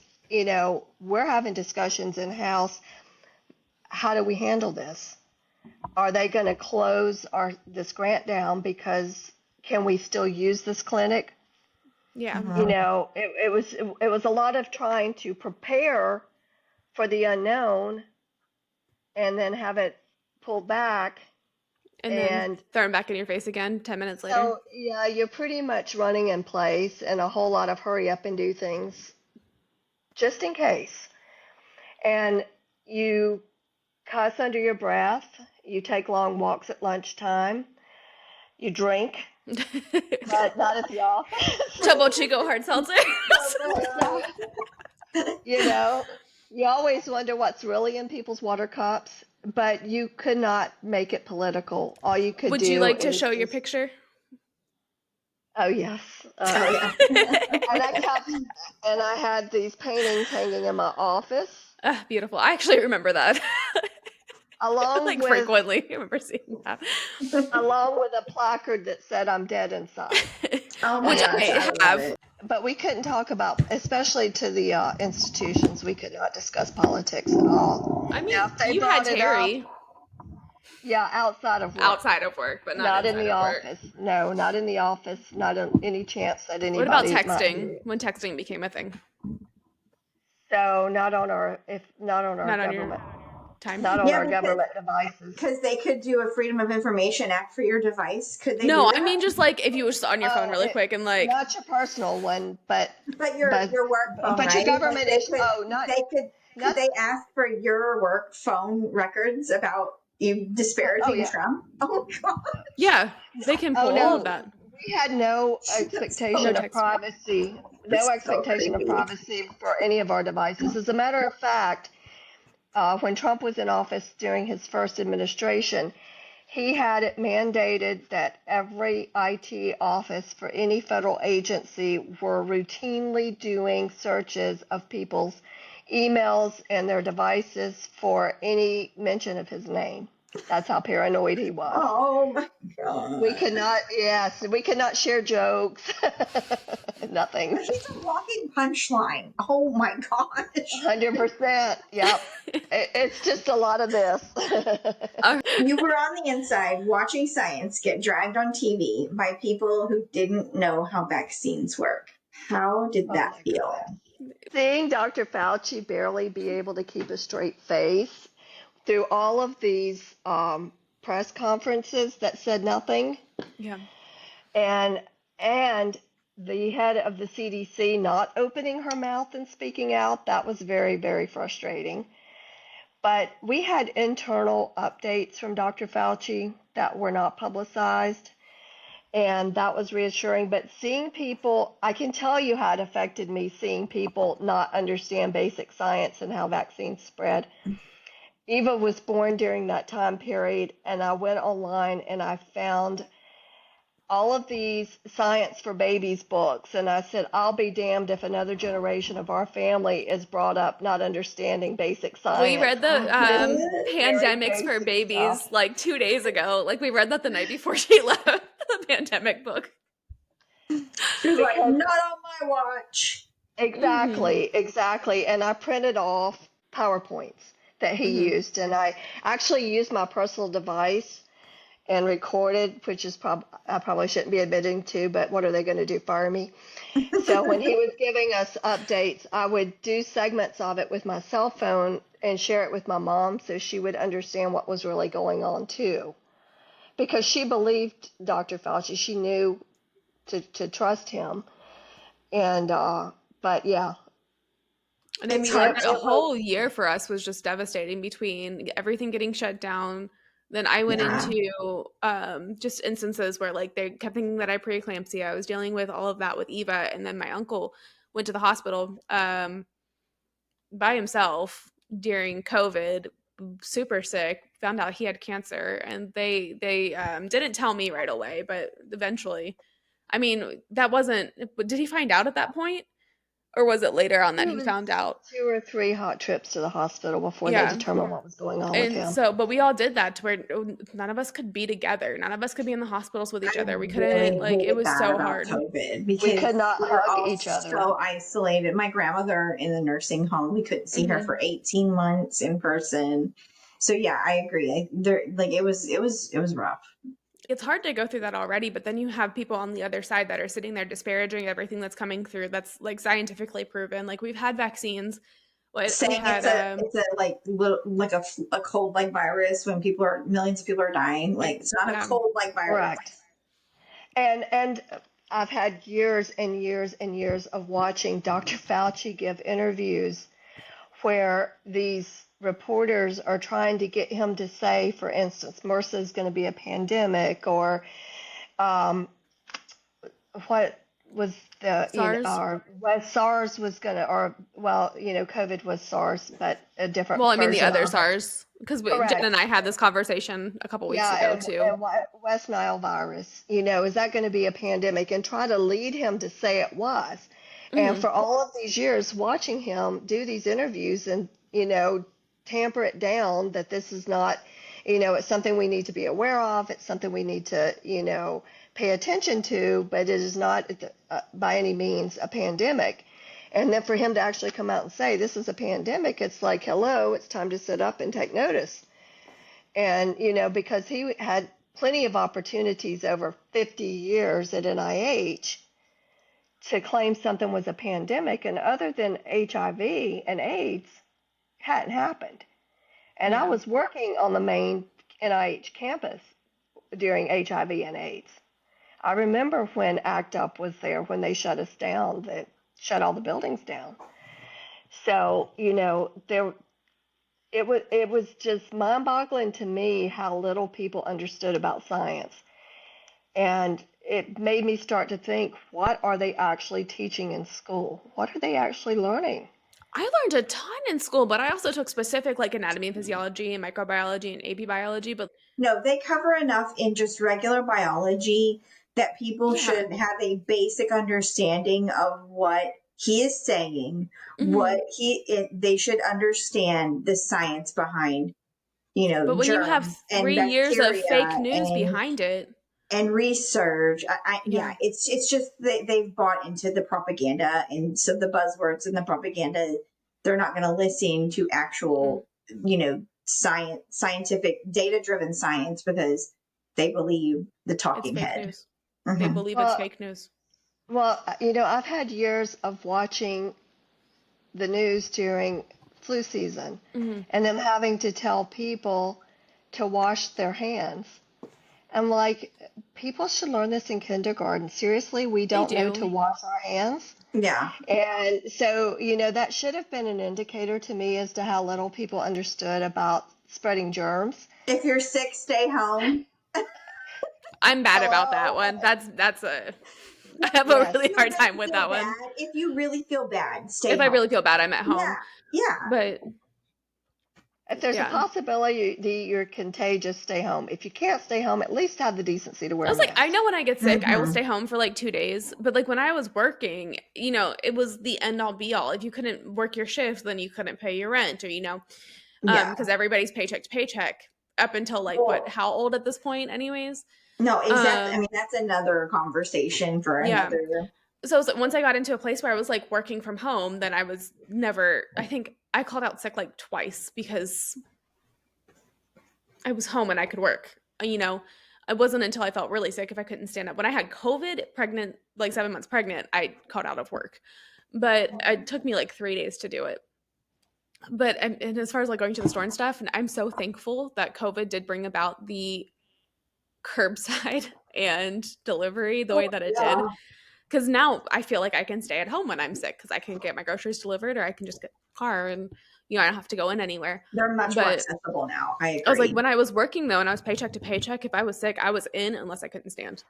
we're having discussions in-house. How do we handle this? Are they going to close this grant down because can we still use this clinic? Yeah. It was a lot of trying to prepare for the unknown and then have it pulled back. And then throw them back in your face again 10 minutes later. So, yeah, you're pretty much running in place and a whole lot of hurry up and do things just in case. And you cuss under your breath. You take long walks at lunchtime. You drink, but not at the office. Topo Chico hard seltzer. You always wonder what's really in people's water cups, but you could not make it political. All you could Would do you like to is show your picture? Oh, yes. Yeah. And I had these paintings hanging in my office, Beautiful. I actually remember that. along with frequently. I remember seeing that. along with a placard that said "I'm dead inside." Oh my Which gosh, I love have. it. But we couldn't talk about, especially to the institutions, we could not discuss politics at all. I mean, Now, if they you had brought it Terry up, yeah, outside of work. outside of work, but not in inside the of work. office. No, not in the office. Not any chance that anybody. What about might texting? do it. When texting became a thing? So not on our Not on government, your time. not on Yeah, our because- government devices. Because they could do a Freedom of Information Act for your device. Could they No, do that? I mean just like if you were just on your phone really quick and like. Not your personal one, but your work phone, but right? your government Like is not. Could they ask for your work phone records about you disparaging Trump? Oh God. Yeah, they can pull all of that. We had no expectation of privacy. No expectation of privacy for any of our devices. As a matter of fact, when Trump was in office during his first administration, he had it mandated that every IT office for any federal agency were routinely doing searches of people's emails and their devices for any mention of his name. That's how paranoid he was. Oh my God. We could not share jokes. Nothing. He's a walking punchline. Oh my gosh. 100%. Yep. It's just a lot of this. You were on the inside watching science get dragged on TV by people who didn't know how vaccines work. How did that feel? Seeing Dr. Fauci barely be able to keep a straight face through all of these press conferences that said nothing. Yeah. And the head of the CDC not opening her mouth and speaking out, that was very, very frustrating. But we had internal updates from Dr. Fauci that were not publicized, and that was reassuring. But seeing people, I can tell you how it affected me seeing people not understand basic science and how vaccines spread. Eva was born during that time period, and I went online and I found all of these science for babies books, and I said, I'll be damned if another generation of our family is brought up not understanding basic We science. read the This is very pandemics for basic stuff. babies like 2 days ago. Like we read that the night before she left the pandemic book. She was like, Because not on my watch. Hmm. exactly. And I printed off PowerPoints that he Hmm. used, and I actually used my personal device and recorded, which is I probably shouldn't be admitting to, but what are they going to do? Fire me? So when he was giving us updates, I would do segments of it with my cell phone and share it with my mom so she would understand what was really going on too. Because she believed Dr. Fauci, she knew to trust him. And but yeah, And I It's mean, hard it, that it to, was whole year for us was just devastating between everything getting shut down. Then I went yeah. into just instances where like they kept thinking that I had preeclampsia. I was dealing with all of that with Eva, and then my uncle went to the hospital by himself during COVID, super sick. Found out he had cancer, and they didn't tell me right away, but eventually, I mean, that wasn't. Did he find out at that point, or was it later on that it he was found out? 2 or 3 hot trips to the hospital before they Yeah. determined what was going on with And him. so, but we all did that to where none of us could be together. None of us could be in the hospitals with each I other. We couldn't, really like, it hated was that so about hard. COVID We could because not we were hug all each other. so isolated. My grandmother in the nursing home, we couldn't see her Hmm. for 18 months in person. So yeah, I agree. Like it was rough. It's hard to go through that already, but then you have people on the other side that are sitting there disparaging everything that's coming through that's like scientifically proven. Like we've had vaccines. What we Saying had, it's a like little like a cold like virus when millions of people are dying. Like it's not a yeah, cold like virus. Correct. And I've had years and years and years of watching Dr. Fauci give interviews where these reporters are trying to get him to say, for instance, MRSA is going to be a pandemic, or um, what was the, SARS. or what SARS was going to, or, well, COVID was SARS, but a different Well, I mean the version other of it. SARS, because Jen Correct. and I had this conversation a couple weeks Yeah, ago and, too. West Nile virus, is that going to be a pandemic? And try to lead him to say it was. And Hmm. for all of these years, watching him do these interviews and, tamper it down that this is not, it's something we need to be aware of. It's something we need to, pay attention to, but it is not by any means a pandemic. And then for him to actually come out and say this is a pandemic, it's like, hello, it's time to sit up and take notice. And, because he had plenty of opportunities over 50 years at NIH to claim something was a pandemic, and other than HIV and AIDS, hadn't happened. And I Yeah, was working on the main NIH campus during HIV and AIDS. I remember when ACT UP was there, when they shut us down, that shut all the buildings down. So, it was just mind-boggling to me how little people understood about science. And it made me start to think, what are they actually teaching in school? What are they actually learning? I learned a ton in school, but I also took specific like anatomy and physiology and microbiology and AP biology. But No, they cover enough in just regular biology that people yeah, should have a basic understanding of what he is saying, hmm, they should understand the science behind, but when you have germs and 3 years of fake bacteria news behind it, and research. Yeah, yeah, it's just they've bought into the propaganda, and so the buzzwords and the propaganda, they're not going to listen to mm, actual, scientific, data driven science because they believe the it's talking fake head. news. They Hmm. believe it's Well, fake news. I've had years of watching the news during flu season Hmm. and them having to tell people to wash their hands. I'm like, people should learn this in kindergarten. Seriously, we They don't know to do. wash our hands. Yeah. And so, that should have been an indicator to me as to how little people understood about spreading germs. If you're sick, stay home. I'm bad about that Hello? one. That's a I have a Yes. really You hard really time with feel that one. bad. If you really feel bad, stay If I home. really feel bad, I'm at Yeah. home. Yeah. But If there's a yeah. possibility you're contagious, stay home. If you can't stay home, at least have the decency to I wear a was like, I mask. know when I get sick, I will Mm-hmm. stay home for like 2 days. But like when I was working, it was the end all be all. If you couldn't work your shift, then you couldn't pay your rent, or Yeah. because everybody's paycheck to paycheck up until like what? Well, How old at this point, anyways? no, exactly. I Um, mean, that's another conversation for yeah. another. So once I got into a place where I was like working from home, then I was never. I think I called out sick like twice because I was home and I could work. It wasn't until I felt really sick if I couldn't stand up. When I had COVID, pregnant, like 7 months pregnant, I called out of work. But it took me like 3 days to do it. But and as far as like going to the store and stuff, and I'm so thankful that COVID did bring about the curbside and delivery the way that it did. Yeah. Because now I feel like I can stay at home when I'm sick because I can get my groceries delivered or I can just get a car and I don't have to go in anywhere. They're much more But accessible now. I I was like, agree. when I was working though, and I was paycheck to paycheck, if I was sick, I was in unless I couldn't stand.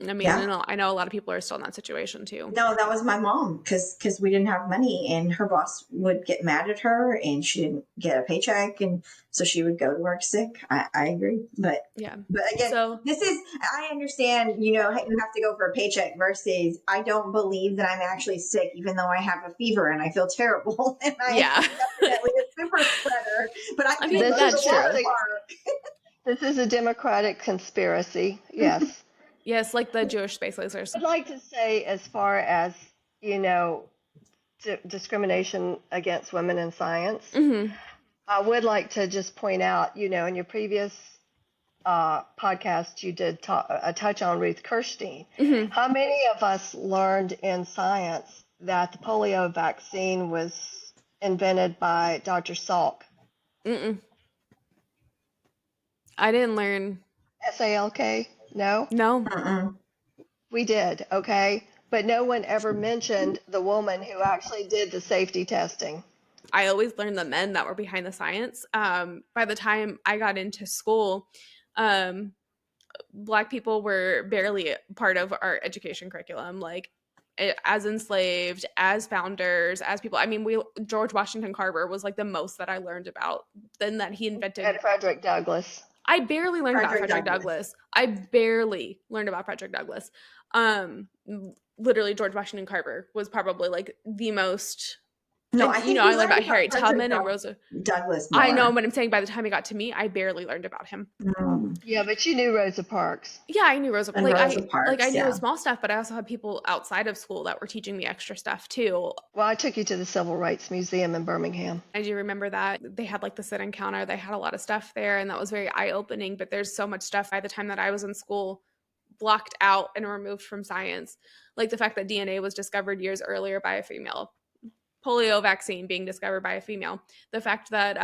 I mean, Yeah. I know a lot of people are still in that situation too. No, that was my mom because we didn't have money and her boss would get mad at her and she didn't get a paycheck and so she would go to work sick. I agree, Yeah. but again, So I understand. You have to go for a paycheck versus I don't believe that I'm actually sick even though I have a fever and I feel terrible and I am yeah, definitely a super spreader. But I I can't mean go to the This that's is just true. water a park. this is a democratic conspiracy. Yes. Yes, like the Jewish space lasers. I'd like to say, as far as, you know, discrimination against women in science, Hmm. I would like to just point out, in your previous podcast, you did a touch on Ruth Kirstein. Hmm. How many of us learned in science that the polio vaccine was invented by Dr. Salk? Mm-mm. I didn't learn. SALK? No? No, Mm-mm. We did, okay? But no one ever mentioned the woman who actually did the safety testing. I always learned the men that were behind the science. By the time I got into school, um, Black people were barely part of our education curriculum. Like as enslaved, as founders, as people. I mean, George Washington Carver was like the most that I learned about. Then that he invented. And Frederick Douglass. I barely learned about Frederick Frederick Douglass. Douglass. I barely learned about Frederick Douglass. Um, Literally, George Washington Carver was probably like the most. No, And I think I we learned learned about about Harriet Frederick Tubman and Rosa. Douglass I know, more. but I'm saying by the time it got to me, I barely learned about him. Mm. Yeah, but you knew Rosa Parks. Yeah, I knew Rosa. And Like Rosa I Parks, knew yeah. small stuff, but I also had people outside of school that were teaching me extra stuff too. Well, I took you to the Civil Rights Museum in Birmingham. I do remember that they had like the sit-in counter. They had a lot of stuff there, and that was very eye-opening. But there's so much stuff by the time that I was in school blocked out and removed from science, like the fact that DNA was discovered years earlier by a female, polio vaccine being discovered by a female, the fact that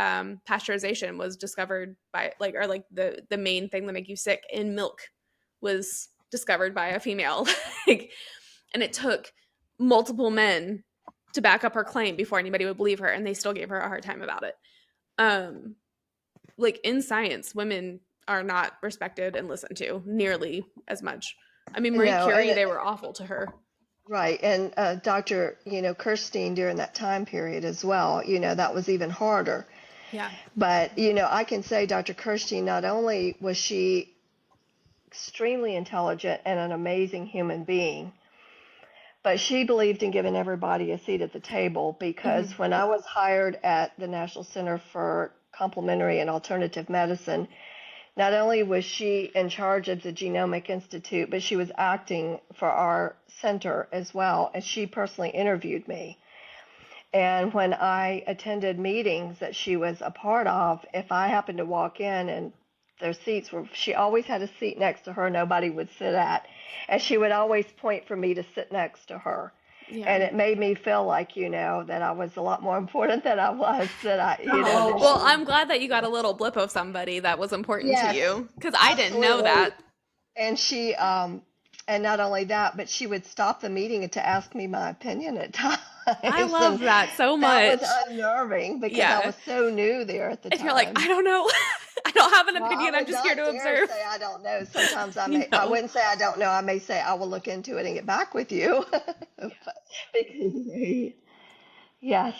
pasteurization was discovered by or the main thing that make you sick in milk was discovered by a female. Like, and it took multiple men to back up her claim before anybody would believe her, and they still gave her a hard time about it. Like in science, women are not respected and listened to nearly as much. I mean, Marie No, Curie, they were awful to her. right, and Dr. Kirstein during that time period as well. That was even harder. Yeah. But I can say Dr. Kirstein, not only was she extremely intelligent and an amazing human being, but she believed in giving everybody a seat at the table, because Mm-hmm. when I was hired at the National Center for Complementary and Alternative Medicine, not only was she in charge of the Genomic Institute, but she was acting for our center as well, and she personally interviewed me. And when I attended meetings that she was a part of, if I happened to walk in and their seats were, she always had a seat next to her nobody would sit at. And she would always point for me to sit next to her. Yeah. And it made me feel like, that I was a lot more important than I was, that Well, she, Oh, I'm glad that you got a little blip of somebody that was important to yes, you because I didn't know absolutely. that. And and not only that, but she would stop the meeting to ask me my opinion at I times. And love that so that was much. unnerving because I Yeah. was so new there at the And you're like, I time. don't know. I don't have an Well, I opinion. I'm would just here not to dare observe. say I don't know. Sometimes You I know. wouldn't say I don't know. I may say I will look into it and get back with you. Yes.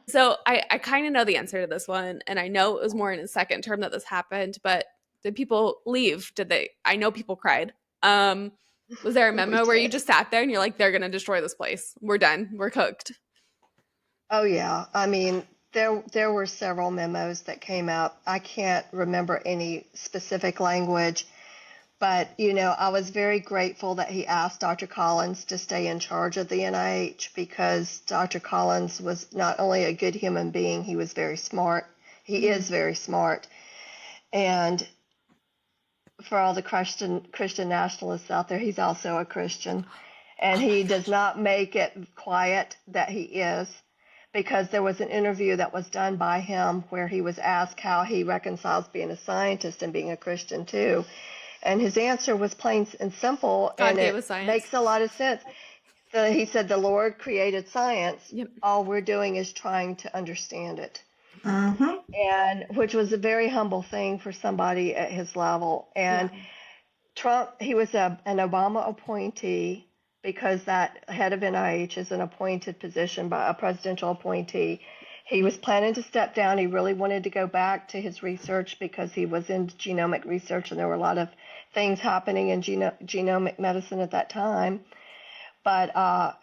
So I kind of know the answer to this one, and I know it was more in his second term that this happened, but did people leave? Did they? I know people cried. Um, was there a We memo where you did. just sat there and you're like, they're gonna destroy this place. We're done. We're cooked. Oh yeah. I mean, there were several memos that came out. I can't remember any specific language, but I was very grateful that he asked Dr. Collins to stay in charge of the NIH because Dr. Collins was not only a good human being, he was very smart. He Mhm. is very smart. And for all the Christian nationalists out there, he's also a Christian. And Oh my he does gosh. not make it quiet that he is, because there was an interview that was done by him where he was asked how he reconciles being a scientist and being a Christian too. And his answer was plain and simple, God and gave it us science. makes a lot of sense. He said, the Lord created science. Yep. All we're doing is trying to understand it. mm-hmm. And which was a very humble thing for somebody at his level. Yeah. And Trump, he was an Obama appointee because that head of NIH is an appointed position by a presidential appointee. He was planning to step down. He really wanted to go back to his research because he was in genomic research and there were a lot of things happening in genomic medicine at that time. But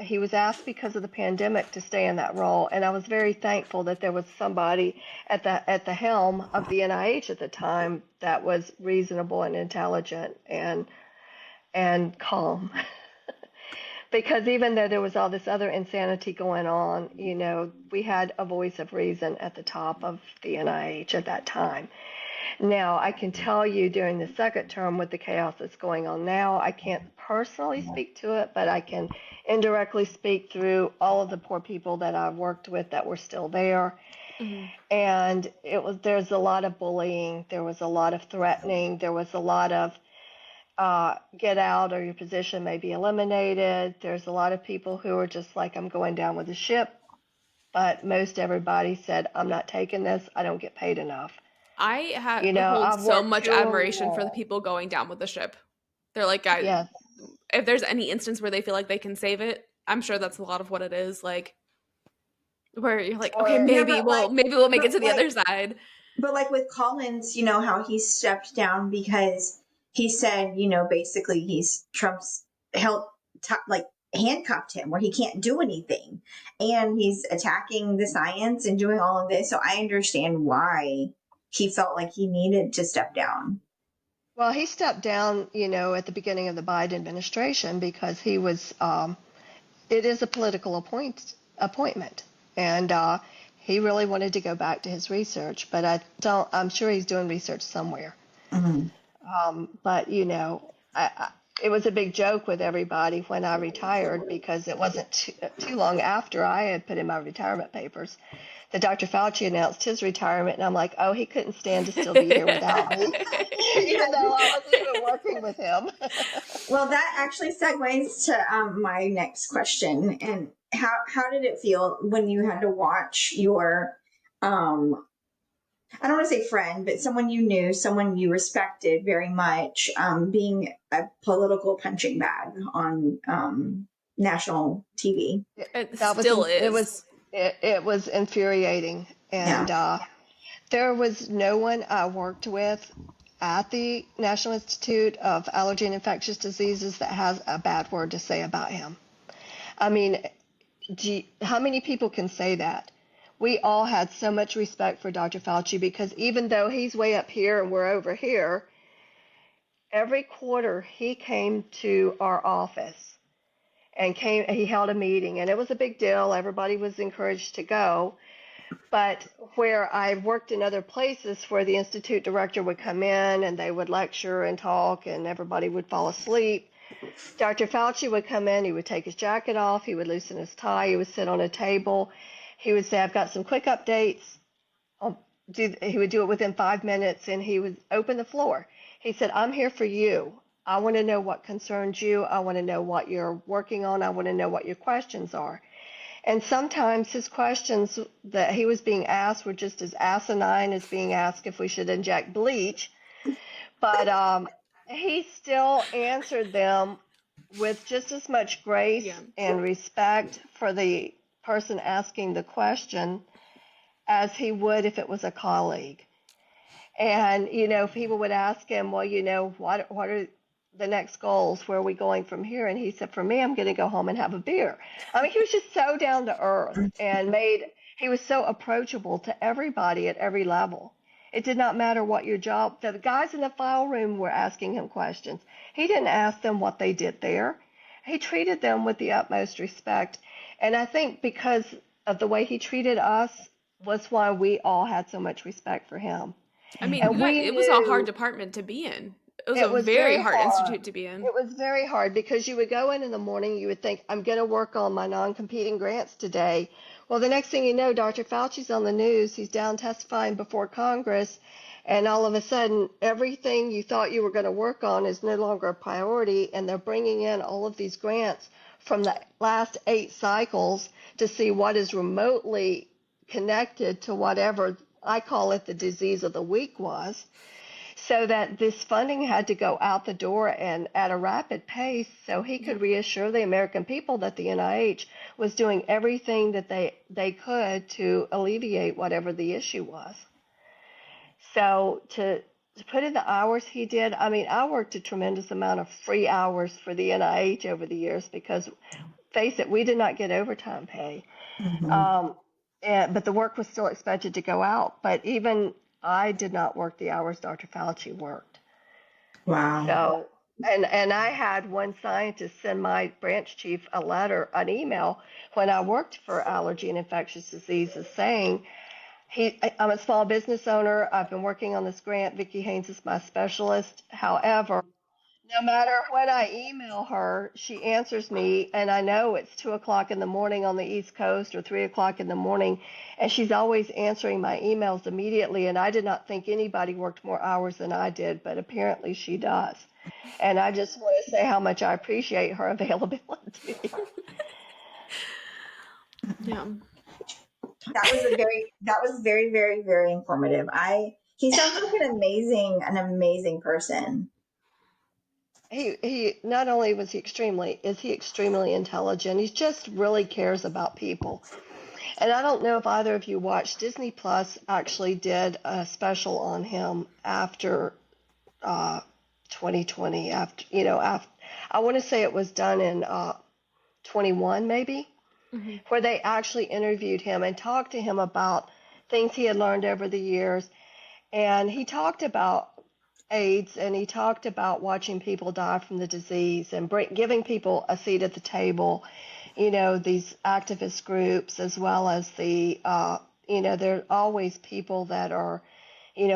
he was asked because of the pandemic to stay in that role, and I was very thankful that there was somebody at the helm of the NIH at the time that was reasonable and intelligent and calm. Because even though there was all this other insanity going on, we had a voice of reason at the top of the NIH at that time. Now, I can tell you during the second term with the chaos that's going on now, I can't personally speak to it, but I can indirectly speak through all of the poor people that I've worked with that were still there. Mhm. And there's a lot of bullying, there was a lot of threatening, there was a lot of get out or your position may be eliminated. There's a lot of people who are just like, I'm going down with the ship. But most everybody said, I'm not taking this. I don't get paid enough. hold I've so worked much through them admiration for the all. people going down with the ship. They're like, Yes, if there's any instance where they feel like they can save it, I'm sure that's a lot of what it is. Like where you're like, okay, or Yeah, maybe we'll make but it to the like, other side. but like with Collins, how he stepped down because he said, basically he's Trump's help, like handcuffed him where he can't do anything, and he's attacking the science and doing all of this. So I understand why he felt like he needed to step down. well, he stepped down, at the beginning of the Biden administration because he was. It is a political appointment, and he really wanted to go back to his research. But I don't. I'm sure he's doing research somewhere. Mhm. But it was a big joke with everybody when I retired because it wasn't too long after I had put in my retirement papers that Dr. Fauci announced his retirement, and I'm like, oh, he couldn't stand to still be here without me, even though I wasn't even working with him. Well, that actually segues to my next question. And how did it feel when you had to watch your I don't want to say friend, but someone you knew, someone you respected very much, being a political punching bag on national TV? It That was still it was is. it was infuriating, Yeah. and there was no one I worked with at the National Institute of Allergy and Infectious Diseases that has a bad word to say about him. I mean, how many people can say that? We all had so much respect for Dr. Fauci because even though he's way up here and we're over here, every quarter he came to our office and he held a meeting, and it was a big deal. Everybody was encouraged to go. But where I worked in other places where the institute director would come in and they would lecture and talk and everybody would fall asleep, Dr. Fauci would come in, he would take his jacket off, he would loosen his tie, he would sit on a table, he would say, I've got some quick updates. He would do it within 5 minutes, and he would open the floor. He said, I'm here for you. I want to know what concerns you. I want to know what you're working on. I want to know what your questions are. And sometimes his questions that he was being asked were just as asinine as being asked if we should inject bleach. But he still answered them with just as much grace Yeah. and respect for the person asking the question as he would if it was a colleague. And, people would ask him, well, what are the next goals? Where are we going from here? And he said, for me, I'm going to go home and have a beer. I mean, he was just so down to earth and he was so approachable to everybody at every level. It did not matter what your job, the guys in the file room were asking him questions. He didn't ask them what they did there. He treated them with the utmost respect. And I think because of the way he treated us was why we all had so much respect for him. I mean, And we it was a hard knew department to be in. It was it a was very very hard hard. institute to be in. It was very hard because you would go in the morning, you would think, I'm going to work on my non-competing grants today. Well, the next thing you know, Dr. Fauci's on the news. He's down testifying before Congress. And all of a sudden, everything you thought you were going to work on is no longer a priority. And they're bringing in all of these grants from the last 8 cycles to see what is remotely connected to whatever I call it the disease of the week was. So that this funding had to go out the door and at a rapid pace so he could reassure the American people that the NIH was doing everything that they could to alleviate whatever the issue was. So to put in the hours he did, I mean, I worked a tremendous amount of free hours for the NIH over the years because, face it, we did not get overtime pay. But the work was still expected to go out. But even I did not work the hours Dr. Fauci worked. Wow. So, and I had one scientist send my branch chief an email when I worked for allergy and infectious diseases saying, I'm a small business owner. I've been working on this grant. Vicky Haynes is my specialist. However, no matter when I email her, she answers me, and I know it's 2 o'clock in the morning on the East Coast or 3 o'clock in the morning, and she's always answering my emails immediately, and I did not think anybody worked more hours than I did, but apparently she does. And I just want to say how much I appreciate her availability. Yeah. That was very, very, very informative. He sounds like an amazing person. He not only is he extremely intelligent, he just really cares about people. And I don't know if either of you watched, Disney Plus actually did a special on him after 2020. After I want to say it was done in 21 maybe, where they actually interviewed him and talked to him about things he had learned over the years. And he talked about AIDS, and he talked about watching people die from the disease and giving people a seat at the table, these activist groups, as well as there are always people that are,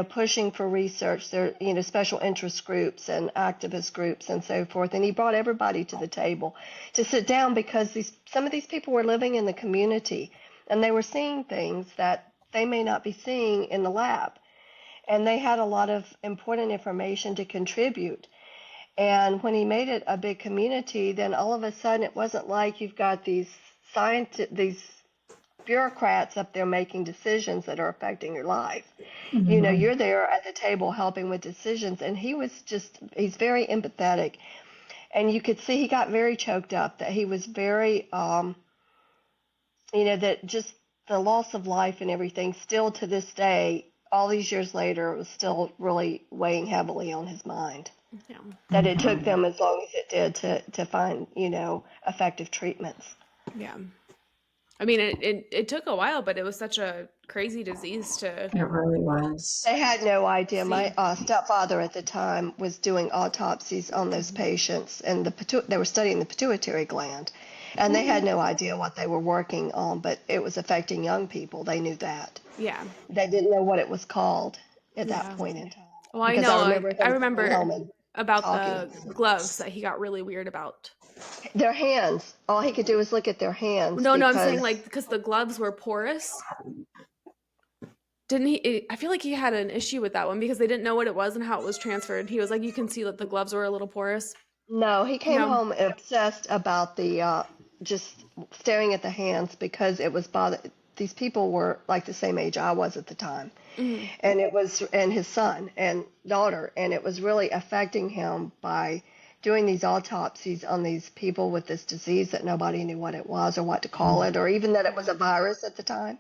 pushing for research. There, special interest groups and activist groups and so forth. And he brought everybody to the table to sit down because some of these people were living in the community and they were seeing things that they may not be seeing in the lab. And they had a lot of important information to contribute. And when he made it a big community, then all of a sudden it wasn't like you've got these bureaucrats up there making decisions that are affecting your life. You're there at the table helping with decisions. And he's very empathetic. And you could see he got very choked up, that he was very, that just the loss of life and everything still to this day, all these years later, it was still really weighing heavily on his mind. Yeah. That it took them as long as it did to find, effective treatments. Yeah. I mean, it took a while, but it was such a crazy disease to. It really was. They had no idea. My stepfather at the time was doing autopsies on those patients, and they were studying the pituitary gland, and they had no idea what they were working on, but it was affecting young people. They knew that. Yeah. They didn't know what it was called at that point in time. Well, I Because know. I remember I him coming remember home and about talking. the gloves that he got really weird about. Their hands. All he could do was look at their hands No, I'm because saying like because the gloves were porous. Didn't he? I feel like he had an issue with that one because they didn't know what it was and how it was transferred. He was like, you can see that the gloves were a little porous. no, he came No. home obsessed about the just staring at the hands because it was these people were like the same age I was at the time. Mm-hmm. And his son and daughter, and it was really affecting him by doing these autopsies on these people with this disease that nobody knew what it was or what to call it, or even that it was a virus at the time.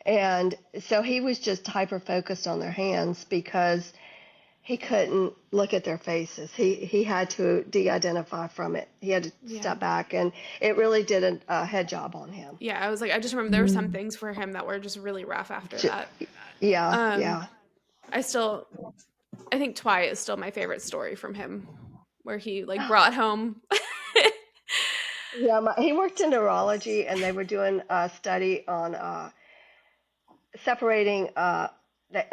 And so he was just hyper focused on their hands because he couldn't look at their faces. He had to de-identify from it. He had to step back, and it really did a head job on him. Yeah, I was like, I just remember there were some things for him that were just really rough after that. Yeah. I think Twy is still my favorite story from him, where he like brought home. Yeah, he worked in neurology, and they were doing a study on separating,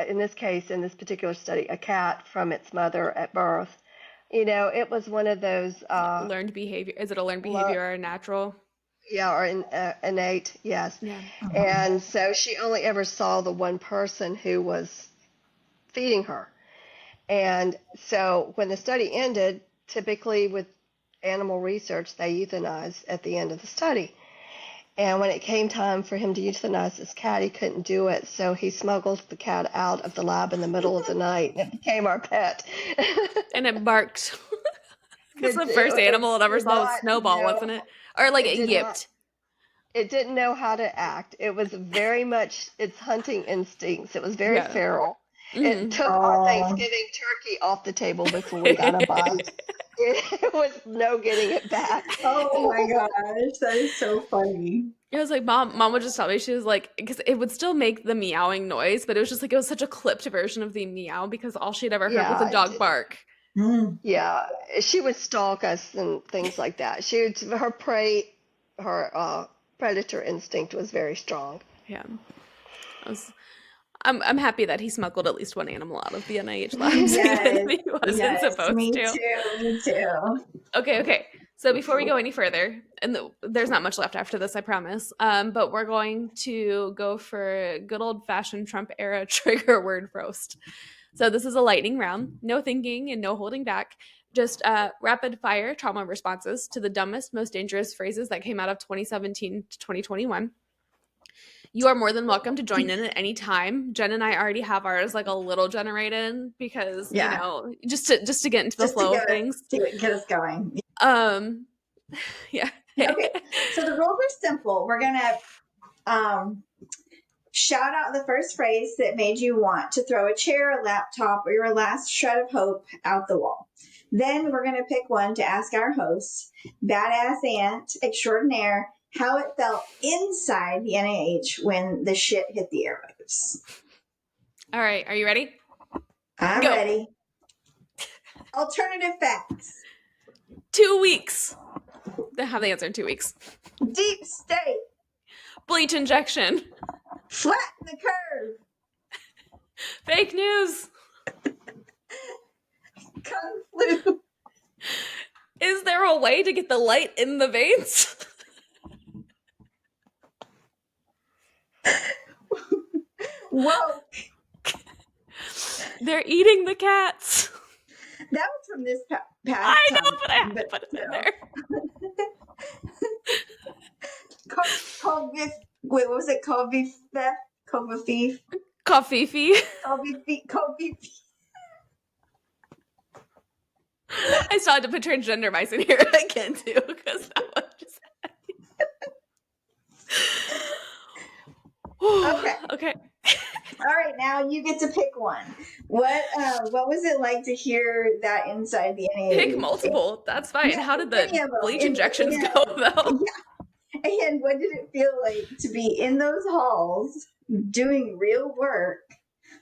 in this case, in this particular study, a cat from its mother at birth. You know, it was one of those learned behavior. Is it a learned behavior or a natural? Yeah, or innate, yes. Yeah. And so she only ever saw the one person who was feeding her. And so when the study ended, typically with animal research, they euthanize at the end of the study. And when it came time for him to euthanize this cat, he couldn't do it. So he smuggled the cat out of the lab in the middle of the night, and it became our pet. And it barked. Because the first animal it ever saw was Snowball, wasn't it? Or like it yipped. It didn't know how to act. It was very much its hunting instincts. It was very feral. It took our Thanksgiving turkey off the table before we got a bite. It was no getting it back. Oh my gosh, that is so funny. It was like mom would just tell me, she was like, because it would still make the meowing noise, but it was just like it was such a clipped version of the meow because all she'd ever heard was a dog bark. Yeah, she would stalk us and things like that. Her predator instinct was very strong. Yeah. I'm happy that he smuggled at least one animal out of the NIH labs, even if he wasn't supposed to. Me too. Okay. So before we go any further, and there's not much left after this, I promise, but we're going to go for good old-fashioned Trump era trigger word roast. So this is a lightning round, no thinking and no holding back, just rapid fire trauma responses to the dumbest, most dangerous phrases that came out of 2017 to 2021. You are more than welcome to join in at any time. Jen and I already have ours like a little generated because you know just to get into the flow of things. To get us going. Yeah. Okay. So the rules are simple. We're gonna shout out the first phrase that made you want to throw a chair, a laptop, or your last shred of hope out the wall. Then we're going to pick one to ask our host, badass aunt extraordinaire, how it felt inside the NIH when the shit hit the airwaves. All right. Are you ready? I'm ready. Alternative facts. 2 weeks. They have the answer in 2 weeks. Deep state. Bleach injection. Flatten the curve. Fake news. Kung flu. Is there a way to get the light in the veins? Woke. They're eating the cats. That was from this past I know, but I have to put it in there. Wait, what was it? Kobe Coffee. I still had to put transgender mice in here again too, because that one just Okay. All right, now you get to pick one. What was it like to hear that inside the NIH? Pick multiple. That's fine. Yeah, how did the bleach injections go though? Yeah. And what did it feel like to be in those halls doing real work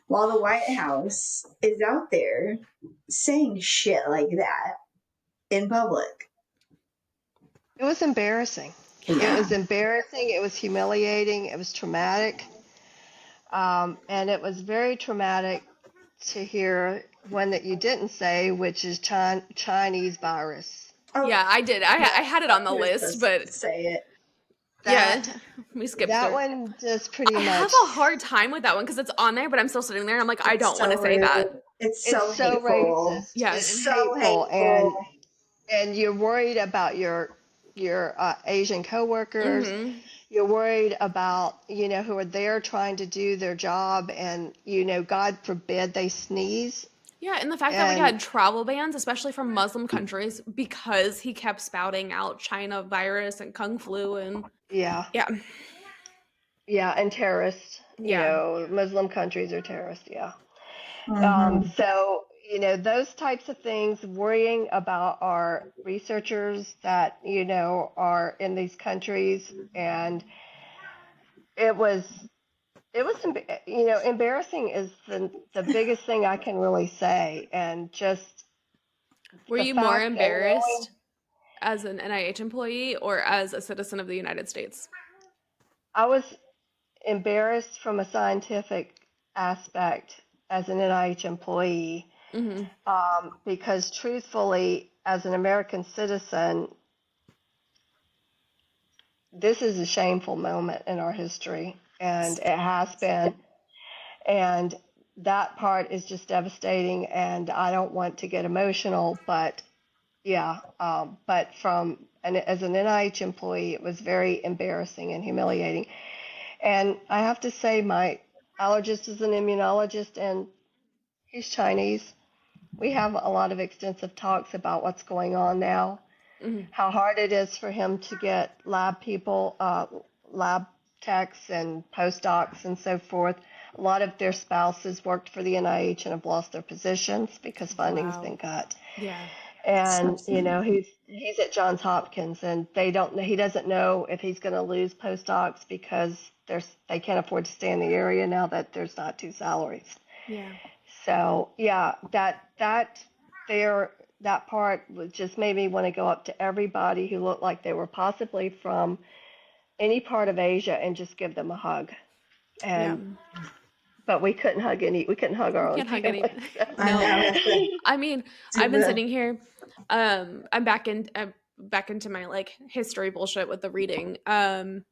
while the White House is out there saying shit like that in public? It was embarrassing. Yeah. It was embarrassing. It was humiliating. It was traumatic. And it was very traumatic to hear one that you didn't say, which is Chinese virus. Oh, Yeah, I did. I had it on the you were list, supposed to but say it. yeah, That we skipped that it. one just pretty I have much, a hard time with that one because it's on there, but I'm still sitting there. And I'm like, I It's don't want to so say that. rude. It's it's so so hateful. racist Yeah. and So hateful, hateful. and you're worried about your Asian coworkers. Mm-hmm. You're worried about, who are there trying to do their job, and, God forbid they sneeze. Yeah, and the fact that we And had travel bans, especially from Muslim countries, because he kept spouting out China virus and Kung flu and yeah, yeah, yeah, and terrorists, yeah. Muslim countries are terrorists, yeah. Hmm. So, those types of things, worrying about our researchers that, are in these countries. And it was, embarrassing is the biggest thing I can really say. And just Were the you more fact and knowing embarrassed as an NIH employee or as a citizen of the United States? I was embarrassed from a scientific aspect as an NIH employee, Mm-hmm. because truthfully, as an American citizen, this is a shameful moment in our history, and it has been. And that part is just devastating, and I don't want to get emotional, but yeah, but as an NIH employee, it was very embarrassing and humiliating. And I have to say, my allergist is an immunologist, and he's Chinese. We have a lot of extensive talks about what's going on now, Mm-hmm. how hard it is for him to get lab people, lab techs and postdocs and so forth. A lot of their spouses worked for the NIH and have lost their positions because funding's Wow. been cut. Yeah. And So he's at Johns Hopkins, and he doesn't know if he's going to lose postdocs because they can't afford to stay in the area now that there's not two salaries. Yeah. So yeah, that part just made me want to go up to everybody who looked like they were possibly from any part of Asia and just give them a hug. Yeah. But we couldn't hug You our own can't hug any. family. So. I No. know it's the, I mean, to I've been the sitting here. I'm back into my like history bullshit with the reading. And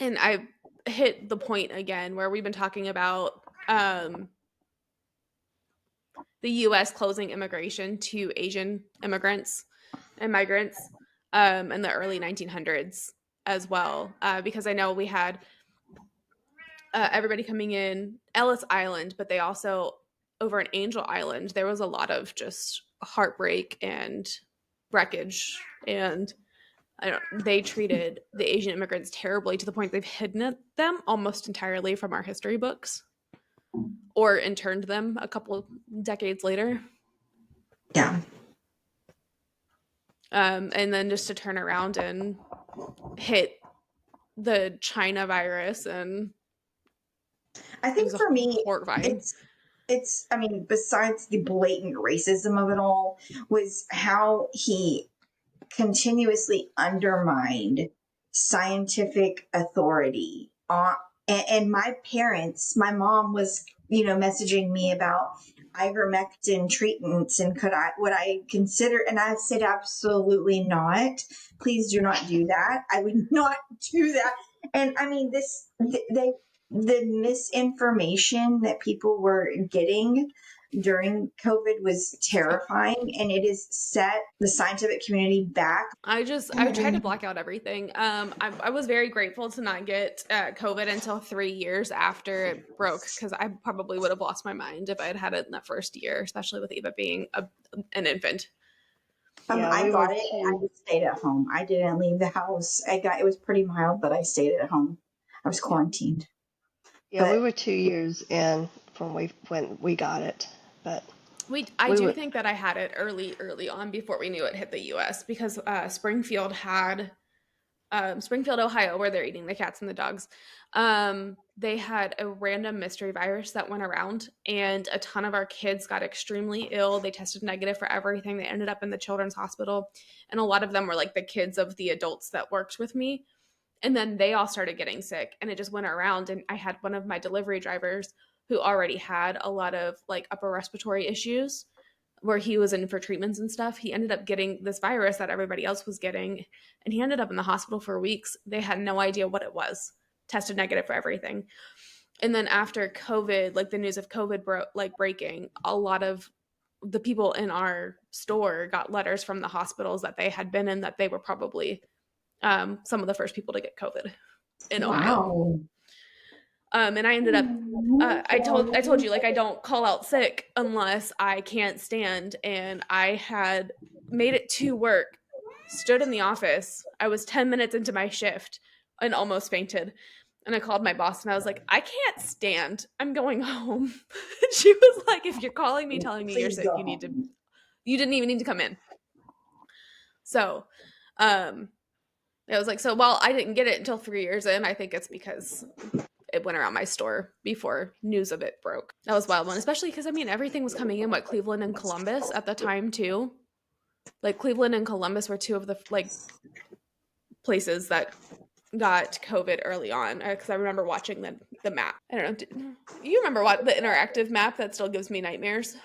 I hit the point again where we've been talking about the US closing immigration to Asian immigrants and migrants in the early 1900s as well. Because I know we had everybody coming in Ellis Island, but they also, over in Angel Island, there was a lot of just heartbreak and wreckage. And they treated the Asian immigrants terribly to the point they've hidden them almost entirely from our history books or interned them a couple decades later. yeah. And then just to turn around and hit the China virus, and I it think was for me, horrifying. it's I mean, besides the blatant racism of it all, was how he continuously undermined scientific authority. And my parents, my mom was, messaging me about ivermectin treatments and would I consider, and I said, absolutely not. Please do not do that. I would not do that. And I mean, the misinformation that people were getting during COVID was terrifying, and it has set the scientific community back. I tried to block out everything. I was very grateful to not get COVID until 3 years after it broke, because I probably would have lost my mind if I had had it in that first year, especially with Eva being an infant. Yeah, I we were got it. I two. just stayed at home. I didn't leave the house. It was pretty mild, but I stayed at home. I was Yeah. quarantined. Yeah, we But were 2 years in from when we got it, but I we do were. think that I had it early on before we knew it hit the U.S. because Springfield had Springfield, Ohio, where they're eating the cats and the dogs. They had a random mystery virus that went around, and a ton of our kids got extremely ill. They tested negative for everything. They ended up in the children's hospital, and a lot of them were like the kids of the adults that worked with me. And then they all started getting sick, and it just went around. And I had one of my delivery drivers who already had a lot of like upper respiratory issues where he was in for treatments and stuff. He ended up getting this virus that everybody else was getting, and he ended up in the hospital for weeks. They had no idea what it was, tested negative for everything. And then after COVID, like the news of COVID breaking, a lot of the people in our store got letters from the hospitals that they had been in that they were probably some of the first people to get COVID in Ohio. Wow. And I ended up I told you like I don't call out sick unless I can't stand, and I had made it to work, stood in the office. I was 10 minutes into my shift and almost fainted. And I called my boss and I was like, I can't stand. I'm going home. She was like, if you're calling me telling me you're Please sick, go you need to home. you didn't even need to come in. So, um it was like, so while I didn't get it until 3 years in, I think it's because it went around my store before news of it broke. That was a wild one, especially because I mean everything was coming in, what, Cleveland and Columbus at the time too. Like Cleveland and Columbus were two of the like places that got COVID early on, because I remember watching the map. I don't know. You remember what the interactive map that still gives me nightmares?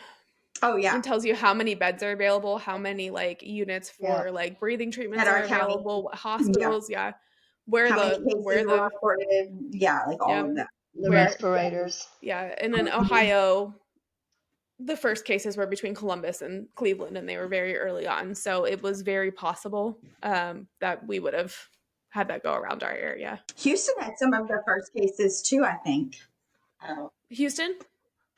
Oh yeah, It tells you how many beds are available, how many like units Yeah. for like breathing treatments at are our county. available, what Yeah. hospitals, yeah, where How many where cases were the reported? Yeah, like all yeah of that. The where respirators. yeah, and then Ohio, the first cases were between Columbus and Cleveland, and they were very early on. So it was very possible that we would have had that go around our area. Houston had some of the first cases too, I think. Houston,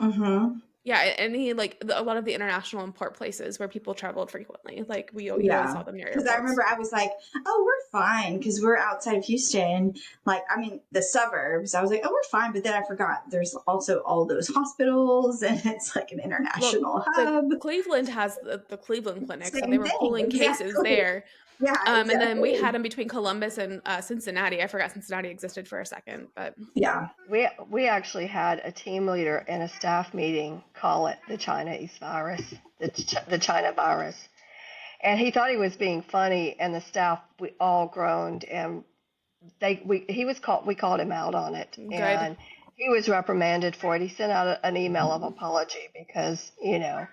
Mm-hmm. yeah, and he like a lot of the international import places where people traveled frequently. Like you always Yeah. saw them near Because I airports. remember I was like, oh, we're fine because we're outside of Houston. Like, I mean, the suburbs. I was like, oh, we're fine. But then I forgot there's also all those hospitals and it's like an Well, international the hub. Cleveland has the Cleveland Clinic, so they Same were thing. pulling cases Exactly. there. Yeah, And then we had exactly. them between Columbus and Cincinnati. I forgot Cincinnati existed for a second, but Yeah. We actually had a team leader in a staff meeting call it the Chinese virus, the China virus, and he thought he was being funny, and the staff we all groaned, and we called him out on it, good. and he was reprimanded for it. He sent out an email of apology because Yeah.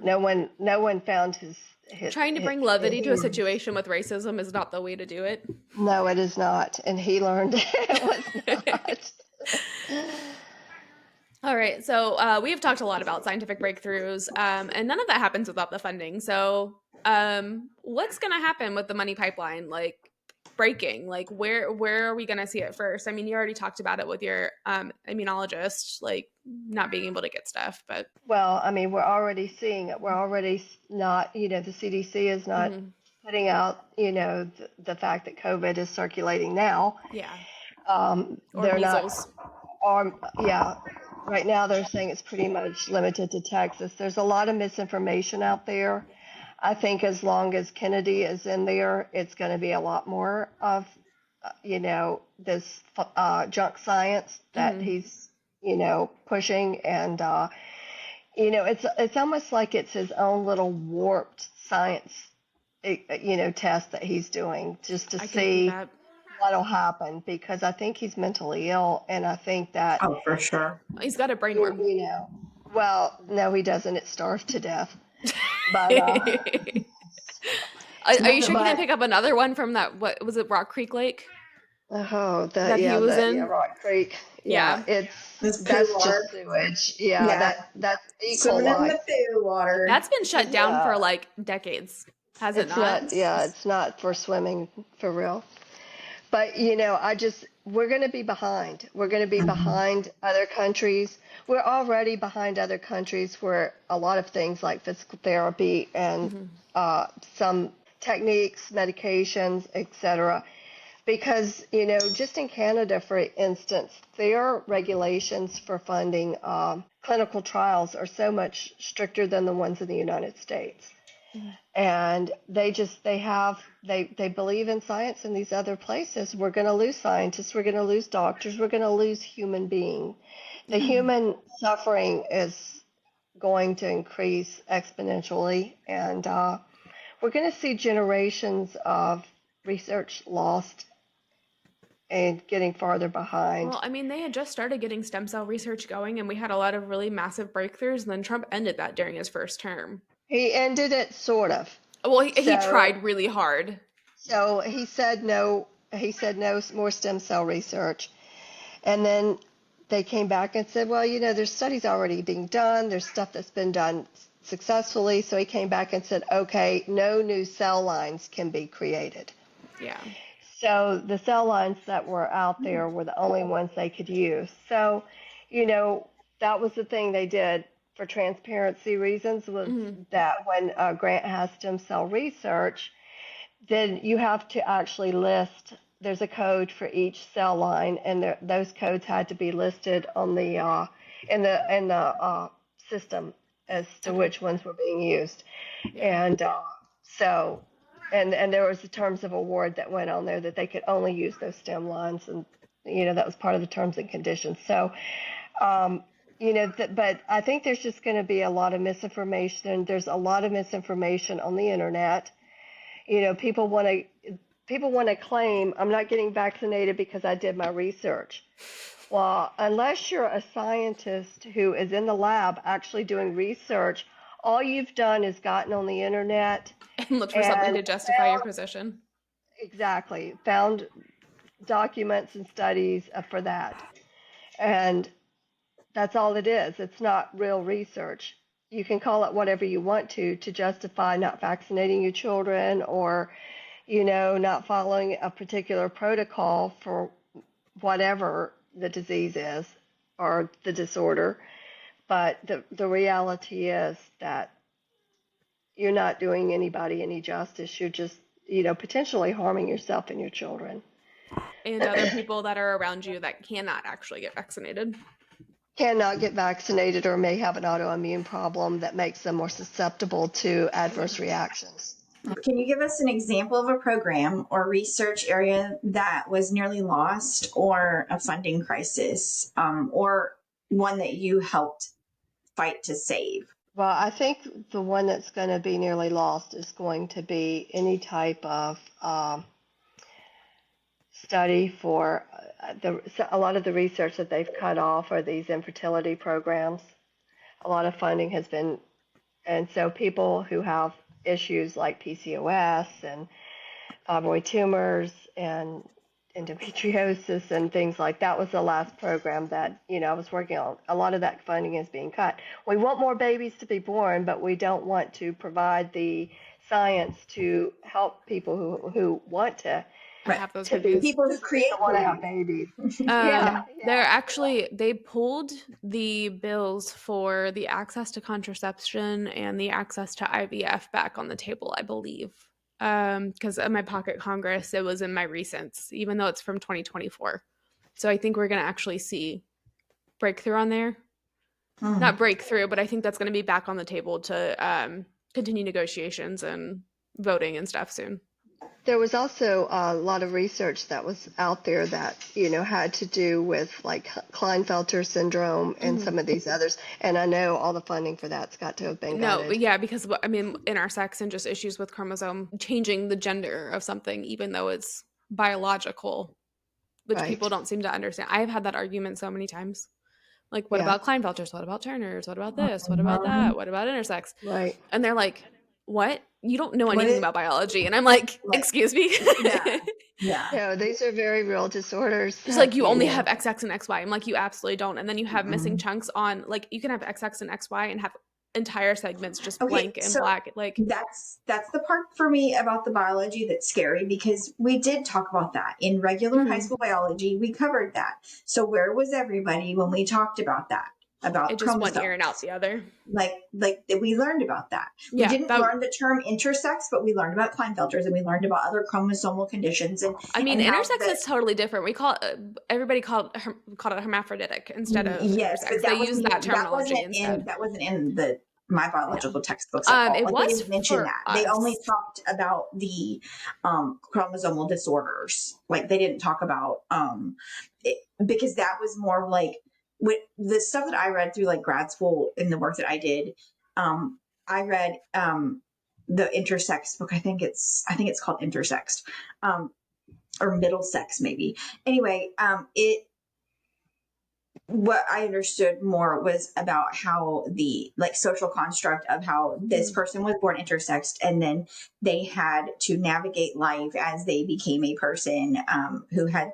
no one found Trying to bring levity to a situation with racism is not the way to do it. no, it is not, and he learned it was not. All right, so we have talked a lot about scientific breakthroughs, and none of that happens without the funding. So, what's going to happen with the money pipeline, like breaking? Like, where are we going to see it first? I mean, you already talked about it with your immunologist, like not being able to get stuff, but Well, I mean, we're already seeing it. We're already not, the CDC is not mhm, putting out, the fact that COVID is circulating now. yeah, or They're not, measles. yeah, right now they're saying it's pretty much limited to Texas. There's a lot of misinformation out there. I think as long as Kennedy is in there, it's going to be a lot more of, this junk science that Hmm. he's, pushing. And, it's almost like it's his own little warped science, test that he's doing just to I can see see that. what'll happen because I think he's mentally ill, and I think that, Oh, for sure. He's got a you, brainworm. you know, well, no, he doesn't. It starved to death. But, Are you sure he didn't but pick up another one from that? What was it, Rock Creek Lake oh, that he was yeah, in? Rock Creek. Yeah, Yeah, This poo that's water. just sewage. Yeah, Yeah. that's E. Swimming in coli. the poo water. that's been shut down for Yeah, like decades, has it not? it's not for swimming for real. But we're going to be behind. We're going to be Mhm. behind other countries. We're already behind other countries where a lot of things like physical therapy and Hmm. some techniques, medications, etc. Because, just in Canada, for instance, their regulations for funding clinical trials are so much stricter than the ones in the United States. And they believe in science in these other places. We're going to lose scientists, we're going to lose doctors, we're going to lose human being. The Yeah. human suffering is going to increase exponentially, and we're going to see generations of research lost, and getting farther behind. Well, I mean, they had just started getting stem cell research going, and we had a lot of really massive breakthroughs, and then Trump ended that during his first term. He ended it sort of. Well, he So tried really hard. so he said no. He said no more stem cell research, and then they came back and said, well, there's studies already being done. There's stuff that's been done successfully. So he came back and said, okay, no new cell lines can be created. Yeah. So the cell lines that were out there were the only ones they could use. So, that was the thing they did for transparency reasons, was that when a grant has stem cell research, then you have to actually list. There's a code for each cell line, and those codes had to be listed on the in the system as to which ones were being used. Yeah. And so, and there was the terms of award that went on there that they could only use those stem lines, and that was part of the terms and conditions. So, but I think there's just going to be a lot of misinformation. There's a lot of misinformation on the internet. People want to claim I'm not getting vaccinated because I did my research. Well, unless you're a scientist who is in the lab actually doing research, all you've done is gotten on the internet And looked for something to justify your position. exactly, found documents and studies for that. And that's all it is. It's not real research. You can call it whatever you want to justify not vaccinating your children, or, not following a particular protocol for whatever the disease is or the disorder. But the reality is that you're not doing anybody any justice. You're just, potentially harming yourself and your children. And other people that are around you that cannot actually get vaccinated. Cannot get vaccinated or may have an autoimmune problem that makes them more susceptible to adverse reactions. Can you give us an example of a program or research area that was nearly lost, or a funding crisis, or one that you helped fight to save? Well, I think the one that's going to be nearly lost is going to be any type of study for a lot of the research that they've cut off are these infertility programs. A lot of funding has been, and so people who have issues like PCOS and fibroid tumors and endometriosis and things like that was the last program that I was working on. A lot of that funding is being cut. We want more babies to be born, but we don't want to provide the science to help people who want to have those babies. People who create want to have babies. They're actually, they pulled the bills for the access to contraception and the access to IVF back on the table, I believe. Because in my pocket Congress, it was in my recents, even though it's from 2024. So I think we're going to actually see breakthrough on there. Not breakthrough, but I think that's going to be back on the table to continue negotiations and voting and stuff soon. There was also a lot of research that was out there that, had to do with like Klinefelter syndrome and some of these others. And I know all the funding for that's got to have been gutted. No, yeah, because I mean, intersex and just issues with chromosome changing the gender of something, even though it's biological, which people don't seem to understand. I've had that argument so many times. Like, what about Klinefelters? What about Turners? What about this? What about that? What about intersex? Right. And they're like, what? You don't know anything about biology. And I'm like, excuse me? Yeah. No, these are very real disorders. It's like you only have XX and XY. I'm like, you absolutely don't. And then you have missing chunks on, like, you can have XX and XY and have entire segments just blank and black. Like, that's the part for me about the biology that's scary, because we did talk about that in regular high school biology. We covered that. So where was everybody when we talked about that? About it just one ear and out the other. Like we learned about that. Yeah, we didn't learn the term intersex, but we learned about Klinefelters, and we learned about other chromosomal conditions. And I mean, intersex is totally different. We call it, everybody called it hermaphroditic instead of yes, intersex. but they use that terminology instead. That wasn't in my biological textbooks. It like, was they didn't mention that. us. They only talked about the chromosomal disorders. Like, they didn't talk about because that was more like with the stuff that I read through like grad school and the work that I did. I read the intersex book. I think it's called Intersexed. or Middlesex maybe. Anyway, it what I understood more was about how the like social construct of how this person was born intersexed, and then they had to navigate life as they became a person who had,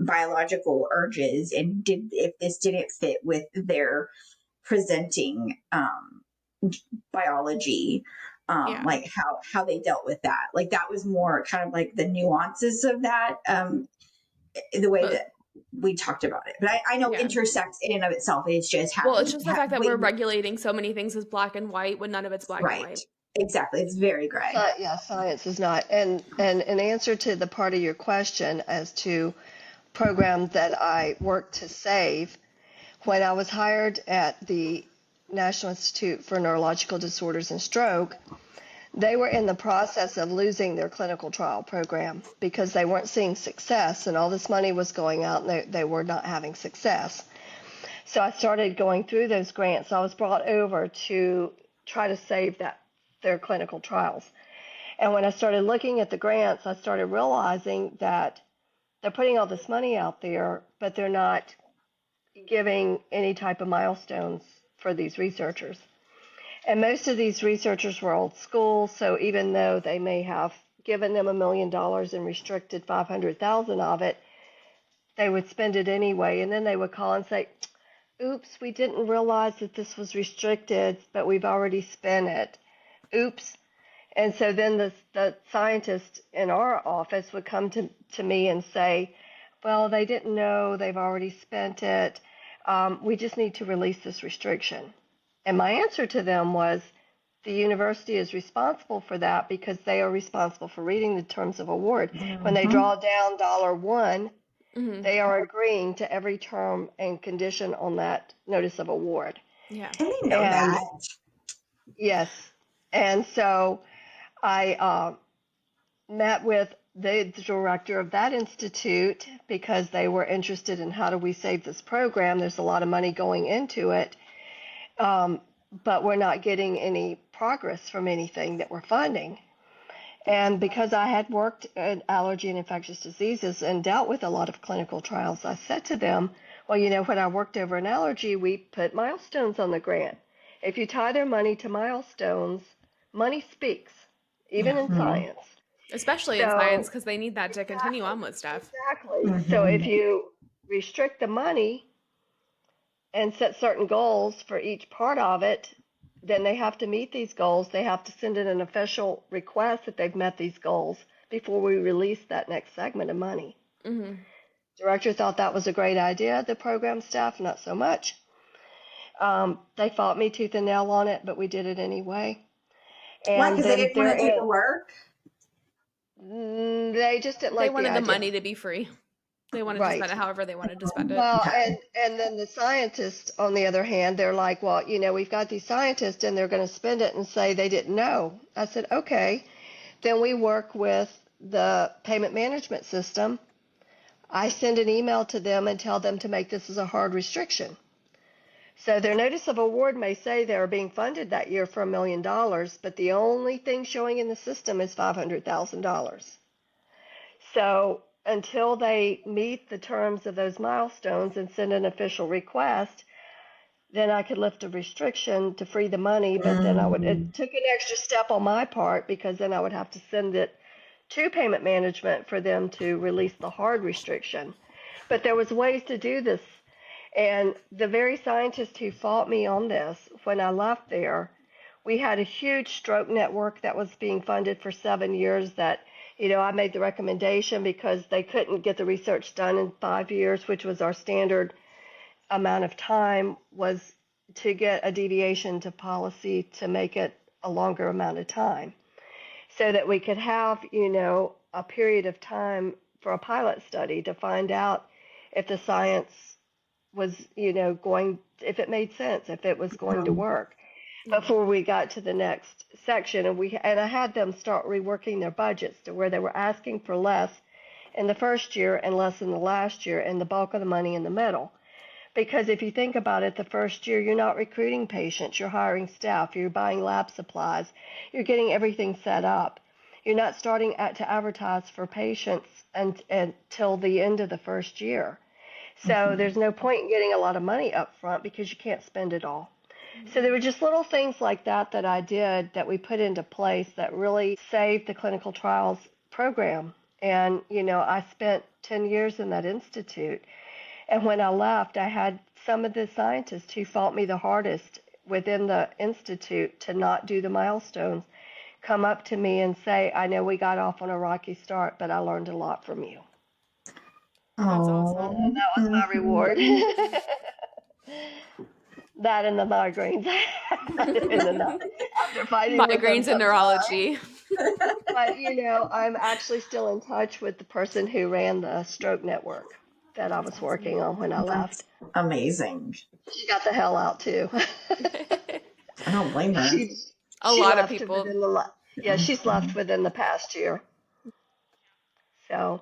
biological urges, and did if this didn't fit with their presenting biology, Yeah. like how they dealt with that. Like that was more kind of like the nuances of that, the way But that we talked about it. But I know yeah. intersex in and of itself is just Well, it's having just the fact that way we're more, regulating so many things as black and white when none of it's black and right. white. Exactly. It's very gray. Yeah, science is not. And in answer to the part of your question as to programs that I work to save, when I was hired at the National Institute for Neurological Disorders and Stroke, they were in the process of losing their clinical trial program because they weren't seeing success, and all this money was going out and they were not having success. So I started going through those grants. I was brought over to try to save their clinical trials. And when I started looking at the grants, I started realizing that they're putting all this money out there, but they're not giving any type of milestones for these researchers. And most of these researchers were old school, so even though they may have given them $1 million and restricted 500,000 of it, they would spend it anyway. And then they would call and say, oops, we didn't realize that this was restricted, but we've already spent it. Oops. And so then the scientist in our office would come to me and say, well, they didn't know, they've already spent it. We just need to release this restriction. And my answer to them was, the university is responsible for that because they are responsible for reading the terms of award. When they draw down $1, they are agreeing to every term and condition on that notice of award. Yeah. And they know And that. yes, and so I met with the director of that institute because they were interested in how do we save this program. There's a lot of money going into it, but we're not getting any progress from anything that we're funding. And because I had worked in allergy and infectious diseases and dealt with a lot of clinical trials, I said to them, well, when I worked over in allergy, we put milestones on the grant. If you tie their money to milestones, money speaks, even in science. Especially in science, So because they need that to continue on with stuff. exactly. So if you restrict the money and set certain goals for each part of it, then they have to meet these goals. They have to send in an official request that they've met these goals before we release that next segment of money. Director thought that was a great idea. The program staff, not so much. They fought me tooth and nail on it, but we did it anyway. Why? And Because they then didn't want to do the work. they just didn't They like the wanted the idea. money to be free. They wanted to Right. spend it however they wanted to spend it. Well, Okay. and then the scientists, on the other hand, they're like, well, we've got these scientists and they're going to spend it and say they didn't know. I said, okay. Then we work with the payment management system. I send an email to them and tell them to make this as a hard restriction. So their notice of award may say they're being funded that year for $1 million, but the only thing showing in the system is $500,000. So until they meet the terms of those milestones and send an official request, then I could lift a restriction to free the money, but then it took an extra step on my part because then I would have to send it to payment management for them to release the hard restriction. But there was ways to do this. And the very scientist who fought me on this, when I left there, we had a huge stroke network that was being funded for 7 years that, I made the recommendation because they couldn't get the research done in 5 years, which was our standard amount of time, was to get a deviation to policy to make it a longer amount of time so that we could have, a period of time for a pilot study to find out if the science was, if it made sense, if it was going to work before we got to the next section. And I had them start reworking their budgets to where they were asking for less in the first year and less in the last year and the bulk of the money in the middle. Because if you think about it, the first year you're not recruiting patients, you're hiring staff, you're buying lab supplies, you're getting everything set up. You're not starting to advertise for patients until the end of the first year. So there's no point in getting a lot of money up front because you can't spend it all. So there were just little things like that that I did that we put into place that really saved the clinical trials program. And, I spent 10 years in that institute. And when I left, I had some of the scientists who fought me the hardest within the institute to not do the milestones come up to me and say, I know we got off on a rocky start, but I learned a lot from you. That's awesome. Oh, That was my reward. That and the migraines in the night after fighting with them Migraines and sometimes. neurology. But I'm actually still in touch with the person who ran the stroke network that I was working on when I that's left. amazing. She got the hell out too. I don't blame her. A She lot of left people. she's left within the past year. So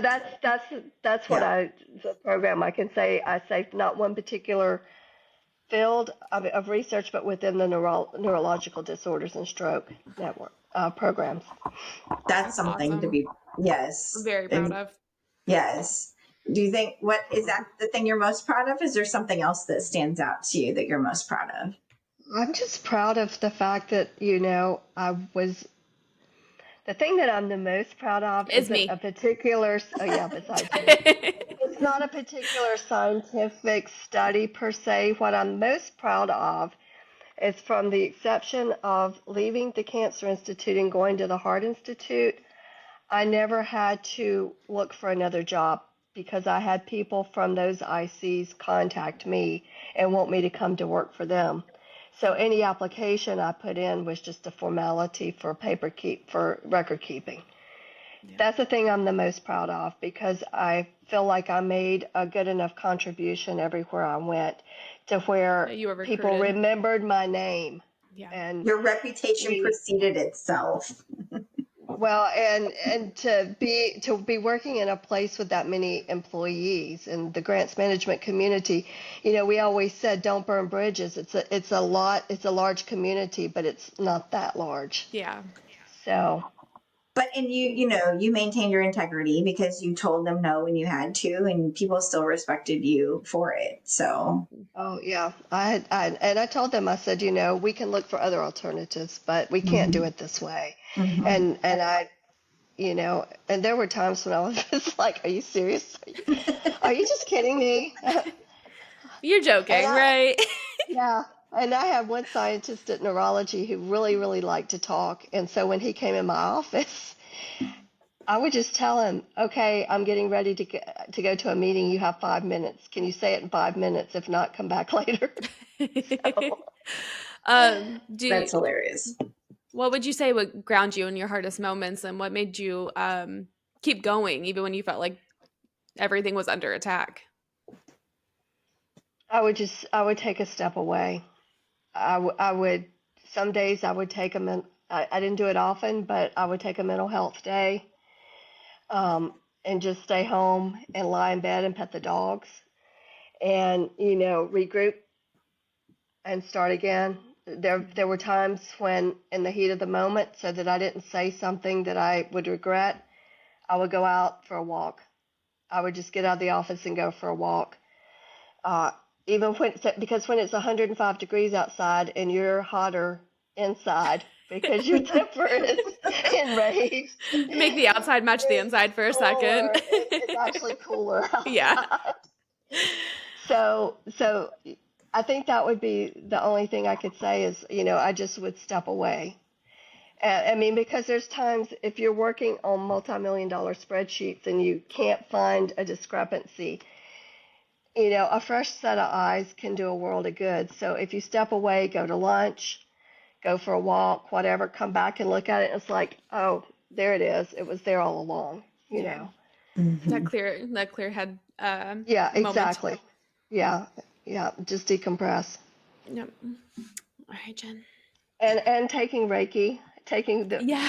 that's what Yeah, the program I can say. I say not one particular field of research, but within the neurological disorders and stroke network programs. that's That's something to awesome. be, I'm yes. very proud of. Yes. Do you think, what is that the thing you're most proud of? Is there something else that stands out to you that you're most proud of? I'm just proud of the fact that, I was the thing that I'm the most proud of Is isn't me. a particular, oh yeah, besides me. It's not a particular scientific study per se. What I'm most proud of is from the exception of leaving the Cancer Institute and going to the Heart Institute, I never had to look for another job because I had people from those ICs contact me and want me to come to work for them. So any application I put in was just a formality for for record keeping. That's the thing I'm the most proud of because I feel like I made a good enough contribution everywhere I went to where You were people recruited. remembered my name. Yeah. And Your reputation you preceded itself. well, and to be working in a place with that many employees and the grants management community, we always said don't burn bridges. It's a large community, but it's not that large. Yeah. So, But and you maintained your integrity because you told them no when you had to, and people still respected you for it. So oh yeah, and I told them I said, we can look for other alternatives, but we can't do mhm, it this way. mhm. And there were times when I was just like, are you serious? Are you just kidding me? You're And joking, right? yeah, and I had one scientist at neurology who really, really liked to talk. And so when he came in my office, I would just tell him, okay, I'm getting ready to go to a meeting. You have 5 minutes. Can you say it in 5 minutes? If not, come back later. So, Do That's hilarious. what would you say would ground you in your hardest moments, and what made you keep going even when you felt like everything was under attack? I would take a step away. I would, some days I would take I didn't do it often, but I would take a mental health day, and just stay home and lie in bed and pet the dogs and, regroup and start again. There were times when, in the heat of the moment, so that I didn't say something that I would regret, I would go out for a walk. I would just get out of the office and go for a walk. Uh, even because when it's 105 degrees outside and you're hotter inside because your temper is enraged, Make the outside match the it's inside for a second. cooler. It's actually cooler Yeah. outside. So I think that would be the only thing I could say is, I just would step away. I mean, because there's times if you're working on multi-million dollar spreadsheets and you can't find a discrepancy, a fresh set of eyes can do a world of good. So if you step away, go to lunch, go for a walk, whatever, come back and look at it, and it's like, oh, there it is. It was there all along, Yeah. Mhm. That clear head Yeah, moment. exactly. Yeah, yeah, just decompress. Yep. All right, Jen. And taking Reiki, Yeah,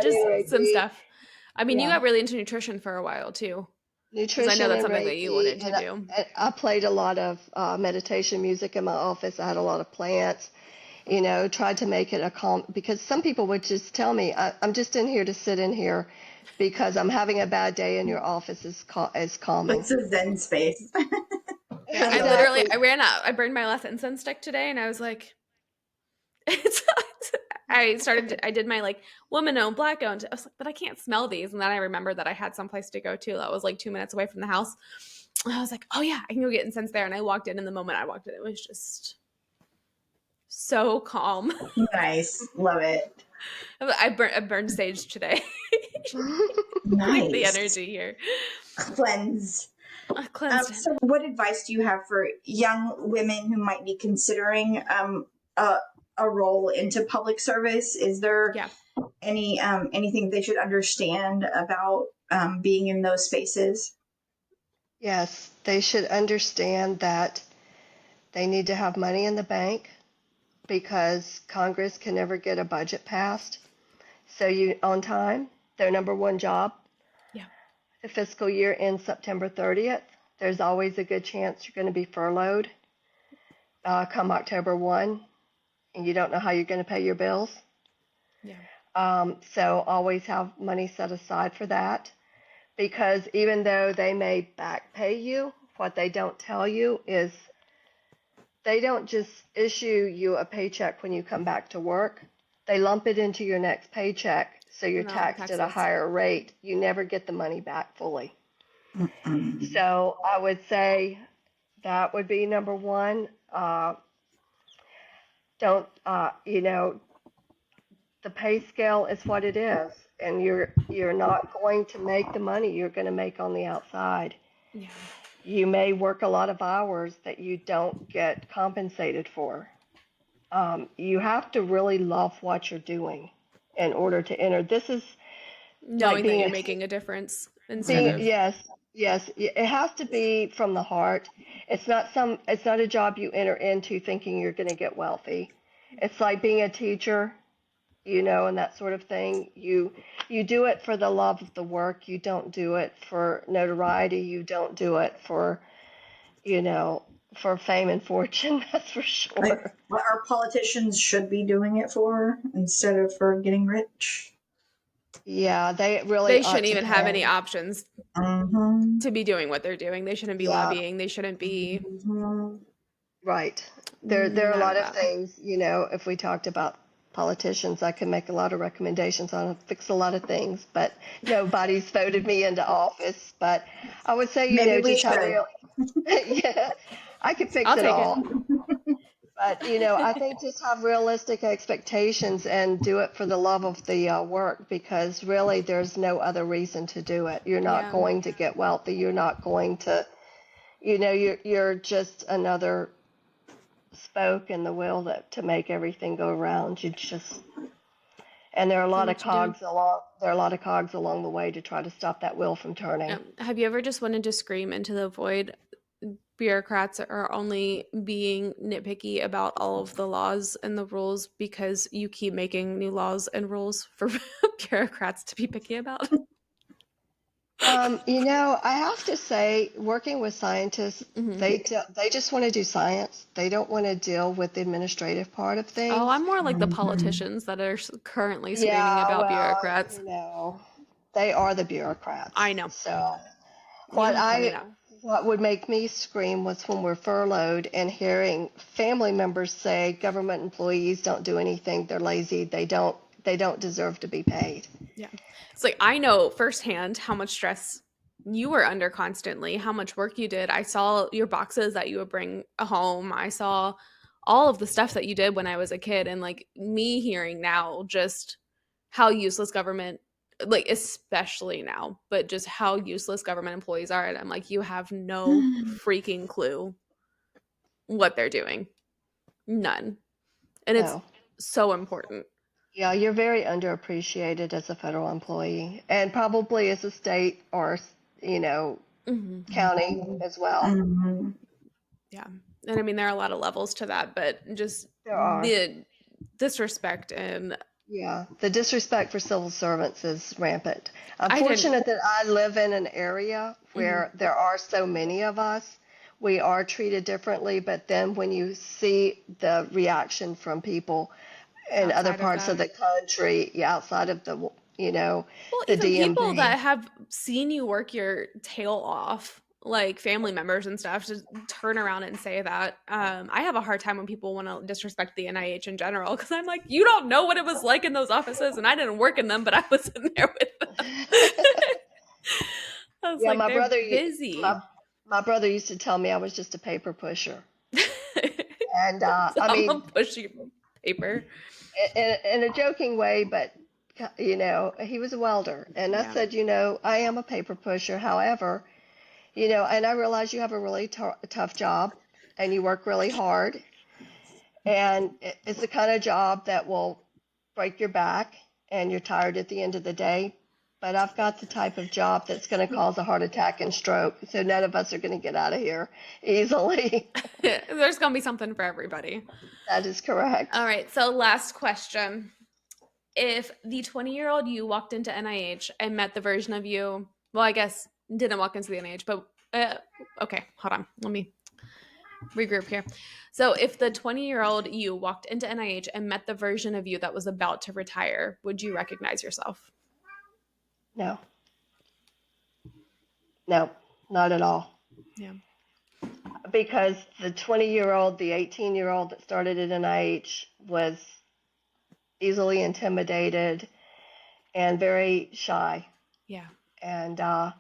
just studying some Reiki. stuff. I mean, you Yeah, got really into nutrition for a while too, because I know nutrition that's and something that you Reiki, wanted to and do. I played a lot of meditation music in my office. I had a lot of plants, tried to make it a calm, because some people would just tell me, I'm just in here to sit in here because I'm having a bad day and your office is calming. It's a Zen space. Yeah, I Exactly. ran out. I burned my last incense stick today, and I was like, it's. I did my like woman owned, black owned. I was like, but I can't smell these. And then I remembered that I had someplace to go to that was like 2 minutes away from the house. And I was like, oh yeah, I can go get incense there. And I walked in, and the moment I walked in, it was just so calm. Nice. Love it. I burned sage today. Clean the Nice. energy here. Cleanse. I cleansed it. So, what advice do you have for young women who might be considering a role into public service? Is there Yeah. anything they should understand about being in those spaces? Yes, they should understand that they need to have money in the bank because Congress can never get a budget passed. So on time, their number one job. Yeah. The fiscal year ends September 30th. There's always a good chance you're going to be furloughed come October 1, and you don't know how you're going to pay your bills. Yeah. So always have money set aside for that, because even though they may back pay you, what they don't tell you is they don't just issue you a paycheck when you come back to work. They lump it into your next paycheck, so you're No, taxed at a taxes. higher rate. You never get the money back fully. Mm-mm. So I would say that would be number one. Don't, the pay scale is what it is, and you're not going to make the money you're going to make on the outside. Yeah. You may work a lot of hours that you don't get compensated for. You have to really love what you're doing in order to enter. This is like Knowing that being you're a making a difference instead being Right. of. yes, it has to be from the heart. It's not a job you enter into thinking you're going to get wealthy. It's like being a teacher, and that sort of thing. You do it for the love of the work. You don't do it for notoriety. You don't do it you know, for fame and fortune. That's for Like sure. what our politicians should be doing it for instead of for getting rich. Yeah, they really They ought shouldn't to even have any pay. options Mm-hmm. to be doing what they're doing. They shouldn't be Yeah, lobbying. They shouldn't be Mm-hmm. right. There are a none of lot of that. things, if we talked about politicians, I could make a lot of recommendations on fix a lot of things, but nobody's voted me into office. But I would say, Maybe we just have should. real, yeah, I could fix I'll it take it. all. But, I think just have realistic expectations and do it for the love of the work, because really there's no other reason to do it. You're not Yeah. going to get wealthy. You're not going to, you're just another spoke in the wheel to make everything go around. And there are a Do lot of what you do. cogs along the way to try to stop that wheel from turning. Have you ever just wanted to scream into the void? Bureaucrats are only being nitpicky about all of the laws and the rules because you keep making new laws and rules for bureaucrats to be picky about. I have to say, working with scientists, Hmm. they just want to do science. They don't want to deal with the administrative part of Oh, things. I'm more like the Mm-hmm. politicians that are currently screaming Yeah, about well, bureaucrats. they are the bureaucrats. I know. So You what don't tell me I that. what would make me scream was when we're furloughed and hearing family members say government employees don't do anything, they're lazy, they don't deserve to be paid. Yeah. It's like I know firsthand how much stress you were under constantly, how much work you did. I saw your boxes that you would bring home. I saw all of the stuff that you did when I was a kid. And like me hearing now just how useless government, like especially now, but just how useless government employees are. And I'm like, you have no freaking clue what they're doing. None. And it's No. so important. Yeah, you're very underappreciated as a federal employee and probably as a state or, you know, Hmm. county as well. Mm-hmm. Yeah. And I mean, there are a lot of levels to that, but just There are. the disrespect. And Yeah, the disrespect for civil servants is rampant. I'm I didn't. fortunate that I live in an area Mhm. where there are so many of us, we are treated differently, but then when you see the reaction from people in other outside of parts of that. the country, yeah, outside of Well, the even people DMV. that have seen you work your tail off, like family members and stuff, just turn around and say that. I have a hard time when people want to disrespect the NIH in general because I'm like, you don't know what it was like in those offices, and I didn't work in them, but I was in there with them. I was Yeah, like, my they're brother, busy. my brother used to tell me I was just a paper pusher, and So I I'm mean, gonna push your paper. in a joking way, but he was a welder, and I Yeah. said, I am a paper pusher. However, and I realize you have a really tough job, and you work really hard, and it's the kind of job that will break your back, and you're tired at the end of the day. But I've got the type of job that's going to cause a heart attack and stroke, so none of us are going to get out of here easily. There's gonna be something for everybody. That is correct. All right, so last question. If the 20-year-old you walked into NIH and met the version of you, well, I guess didn't walk into the NIH, but okay, hold on. Let me regroup here. So, if the 20-year-old you walked into NIH and met the version of you that was about to retire, would you recognize yourself? No, no, not at all. Yeah. Because the 20-year-old, the 18-year-old that started at NIH was easily intimidated and very shy. Yeah. And I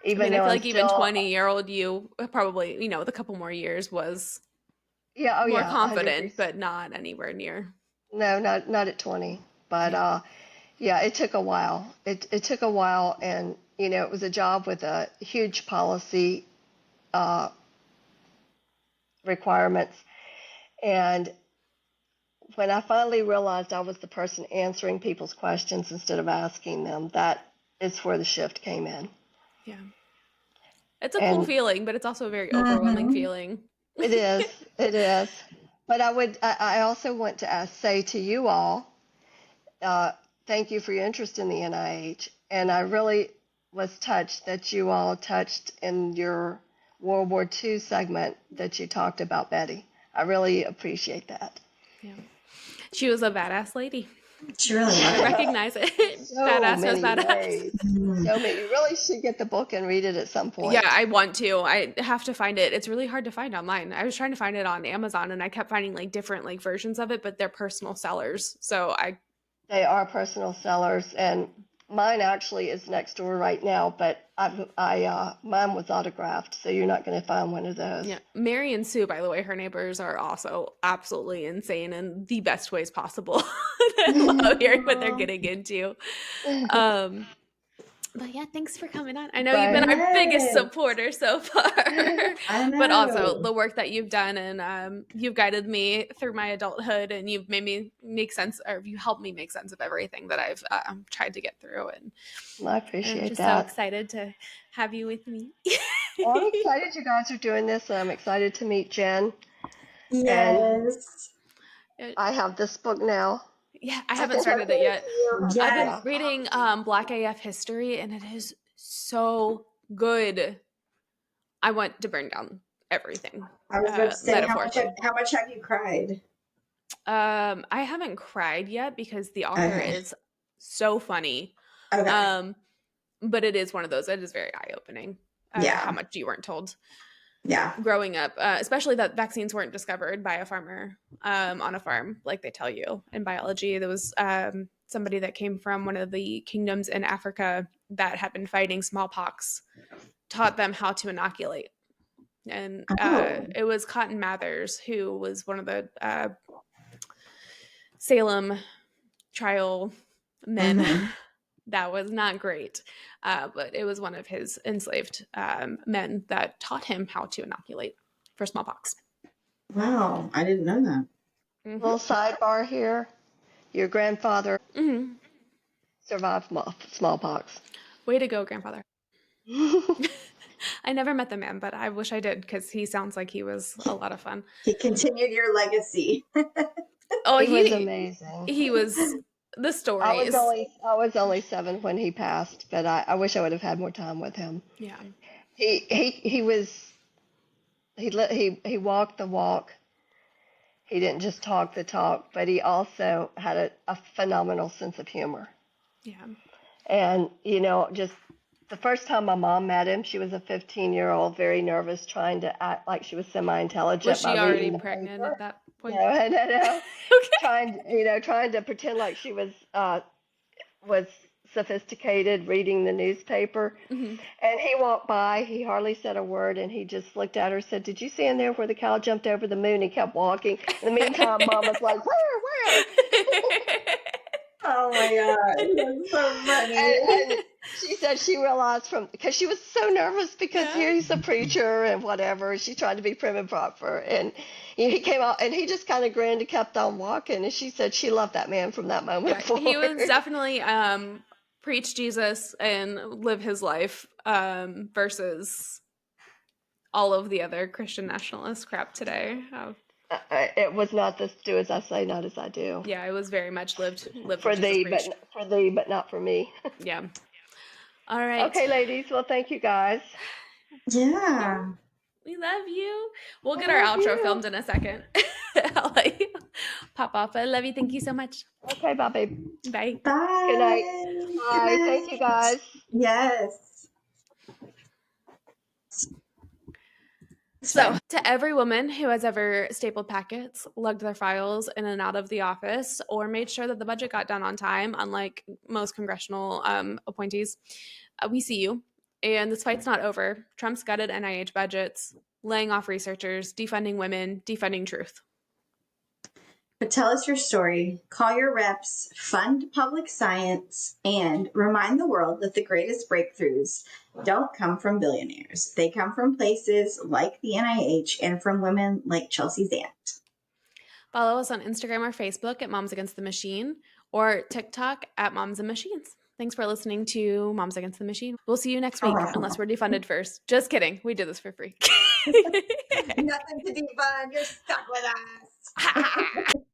even mean, I though feel I'm like even still, 20-year-old you probably, with a couple more years was yeah, oh more yeah, confident, 100%. but not anywhere near. No, not at 20. But Yeah. yeah, it took a while. It took a while, and it was a job with a huge policy uh, requirements. And when I finally realized I was the person answering people's questions instead of asking them, that is where the shift came in. Yeah. It's a cool And feeling, but it's also a very overwhelming Mm-hmm. feeling. it is, it is. But I also want to say to you all, uh, thank you for your interest in the NIH. And I really was touched that you all touched in your World War II segment that you talked about Betty. I really appreciate that. Yeah. She was a badass lady. She really I was. recognize it. So Badass knows many badass. ways. Mhm. So many. You really should get the book and read it at some Yeah, point. I want to. I have to find it. It's really hard to find online. I was trying to find it on Amazon and I kept finding like different like versions of it, but they're personal sellers. So I They are personal sellers, and mine actually is next door right now. But mine was autographed, so you're not going to find one of those. yeah, Mary and Sue, by the way, her neighbors are also absolutely insane in the best ways possible. I love hearing what they're getting into. Um But yeah, thanks for coming on. I know you've been But our biggest Yes, supporter so far, I but also know. the work that you've done and you've guided me through my adulthood and you've made me make sense or you helped me make sense of everything that I've tried to get through. I And I'm appreciate just so that. excited to have you with me. Well, I'm excited you guys are doing this, and I'm excited to meet Jen. And Yeah. Yes. I have this book now. Yeah, I I haven't can hand started it it yet. to you. I've been Yes. Yeah. reading Black AF history and it is so good. I want to burn down everything, I was about to say, metaphorically. how much have you cried? I haven't cried yet because the author Okay. is so funny. Okay. Um, but it is one of those. It is very eye opening. How Yeah. much you weren't told Yeah. growing up, especially that vaccines weren't discovered by a farmer on a farm like they tell you in biology. There was somebody that came from one of the kingdoms in Africa that had been fighting smallpox, taught them how to inoculate. And Oh. it was Cotton Mathers, who was one of the Salem trial men. Mm-hmm. That was not great. But it was one of his enslaved men that taught him how to inoculate for smallpox. Wow. I didn't know that. Little sidebar here. Your grandfather Mm-hmm. survived smallpox. Way to go, grandfather. I never met the man, but I wish I did because he sounds like he was a lot of fun. He continued your legacy. Oh, He was amazing. he was the stories. I was only 7 when he passed, but I wish I would have had more time with him. Yeah. He was he walked the walk. He didn't just talk the talk, but he also had a phenomenal sense of humor. Yeah. And, just the first time my mom met him, she was a 15-year-old, very nervous, trying to act like she was semi-intelligent Was she by already reading the pregnant paper. at that point? No. Okay. Trying to pretend like she was sophisticated, reading the newspaper. Mhm. And he walked by. He hardly said a word, and he just looked at her and said, "Did you see in there where the cow jumped over the moon?" He kept walking. In the meantime, Mom was like, "Where?" Oh my God. That's so funny. And she said she realized because she was so nervous because Yeah. here he's a preacher and whatever. She tried to be prim and proper, and he came out and he just kind of grinned and kept on walking. And she said she loved that man from that moment Yeah. He was forward. definitely preach Jesus and live his life versus all of the other Christian nationalist crap today. It was not this do as I say, not as I do. Yeah, it was very much lived what For Jesus thee, preached. but not for me. Yeah. All right. Okay, ladies. Well, thank you guys. Yeah. Yeah. We love you. We'll I get our love outro you. filmed in a second. I'll let you pop off. I love you. Thank you so much. Okay, bye, babe. Bye. Good night. Bye. Good Bye. Thank you, night. guys. Yes. It's So, fine. to every woman who has ever stapled packets, lugged their files in and out of the office, or made sure that the budget got done on time, unlike most congressional appointees, we see you. And this fight's not over. Trump's gutted NIH budgets, laying off researchers, defunding women, defunding truth. But tell us your story, call your reps, fund public science, and remind the world that the greatest breakthroughs don't come from billionaires. They come from places like the NIH and from women like Chelsey's aunt. Follow us on Instagram or Facebook at Moms Against the Machine or TikTok at Moms and Machines. Thanks for listening to Moms Against the Machine. We'll see you next week, unless we're defunded first. Just kidding. We did this for free. Nothing to defund. You're stuck with us.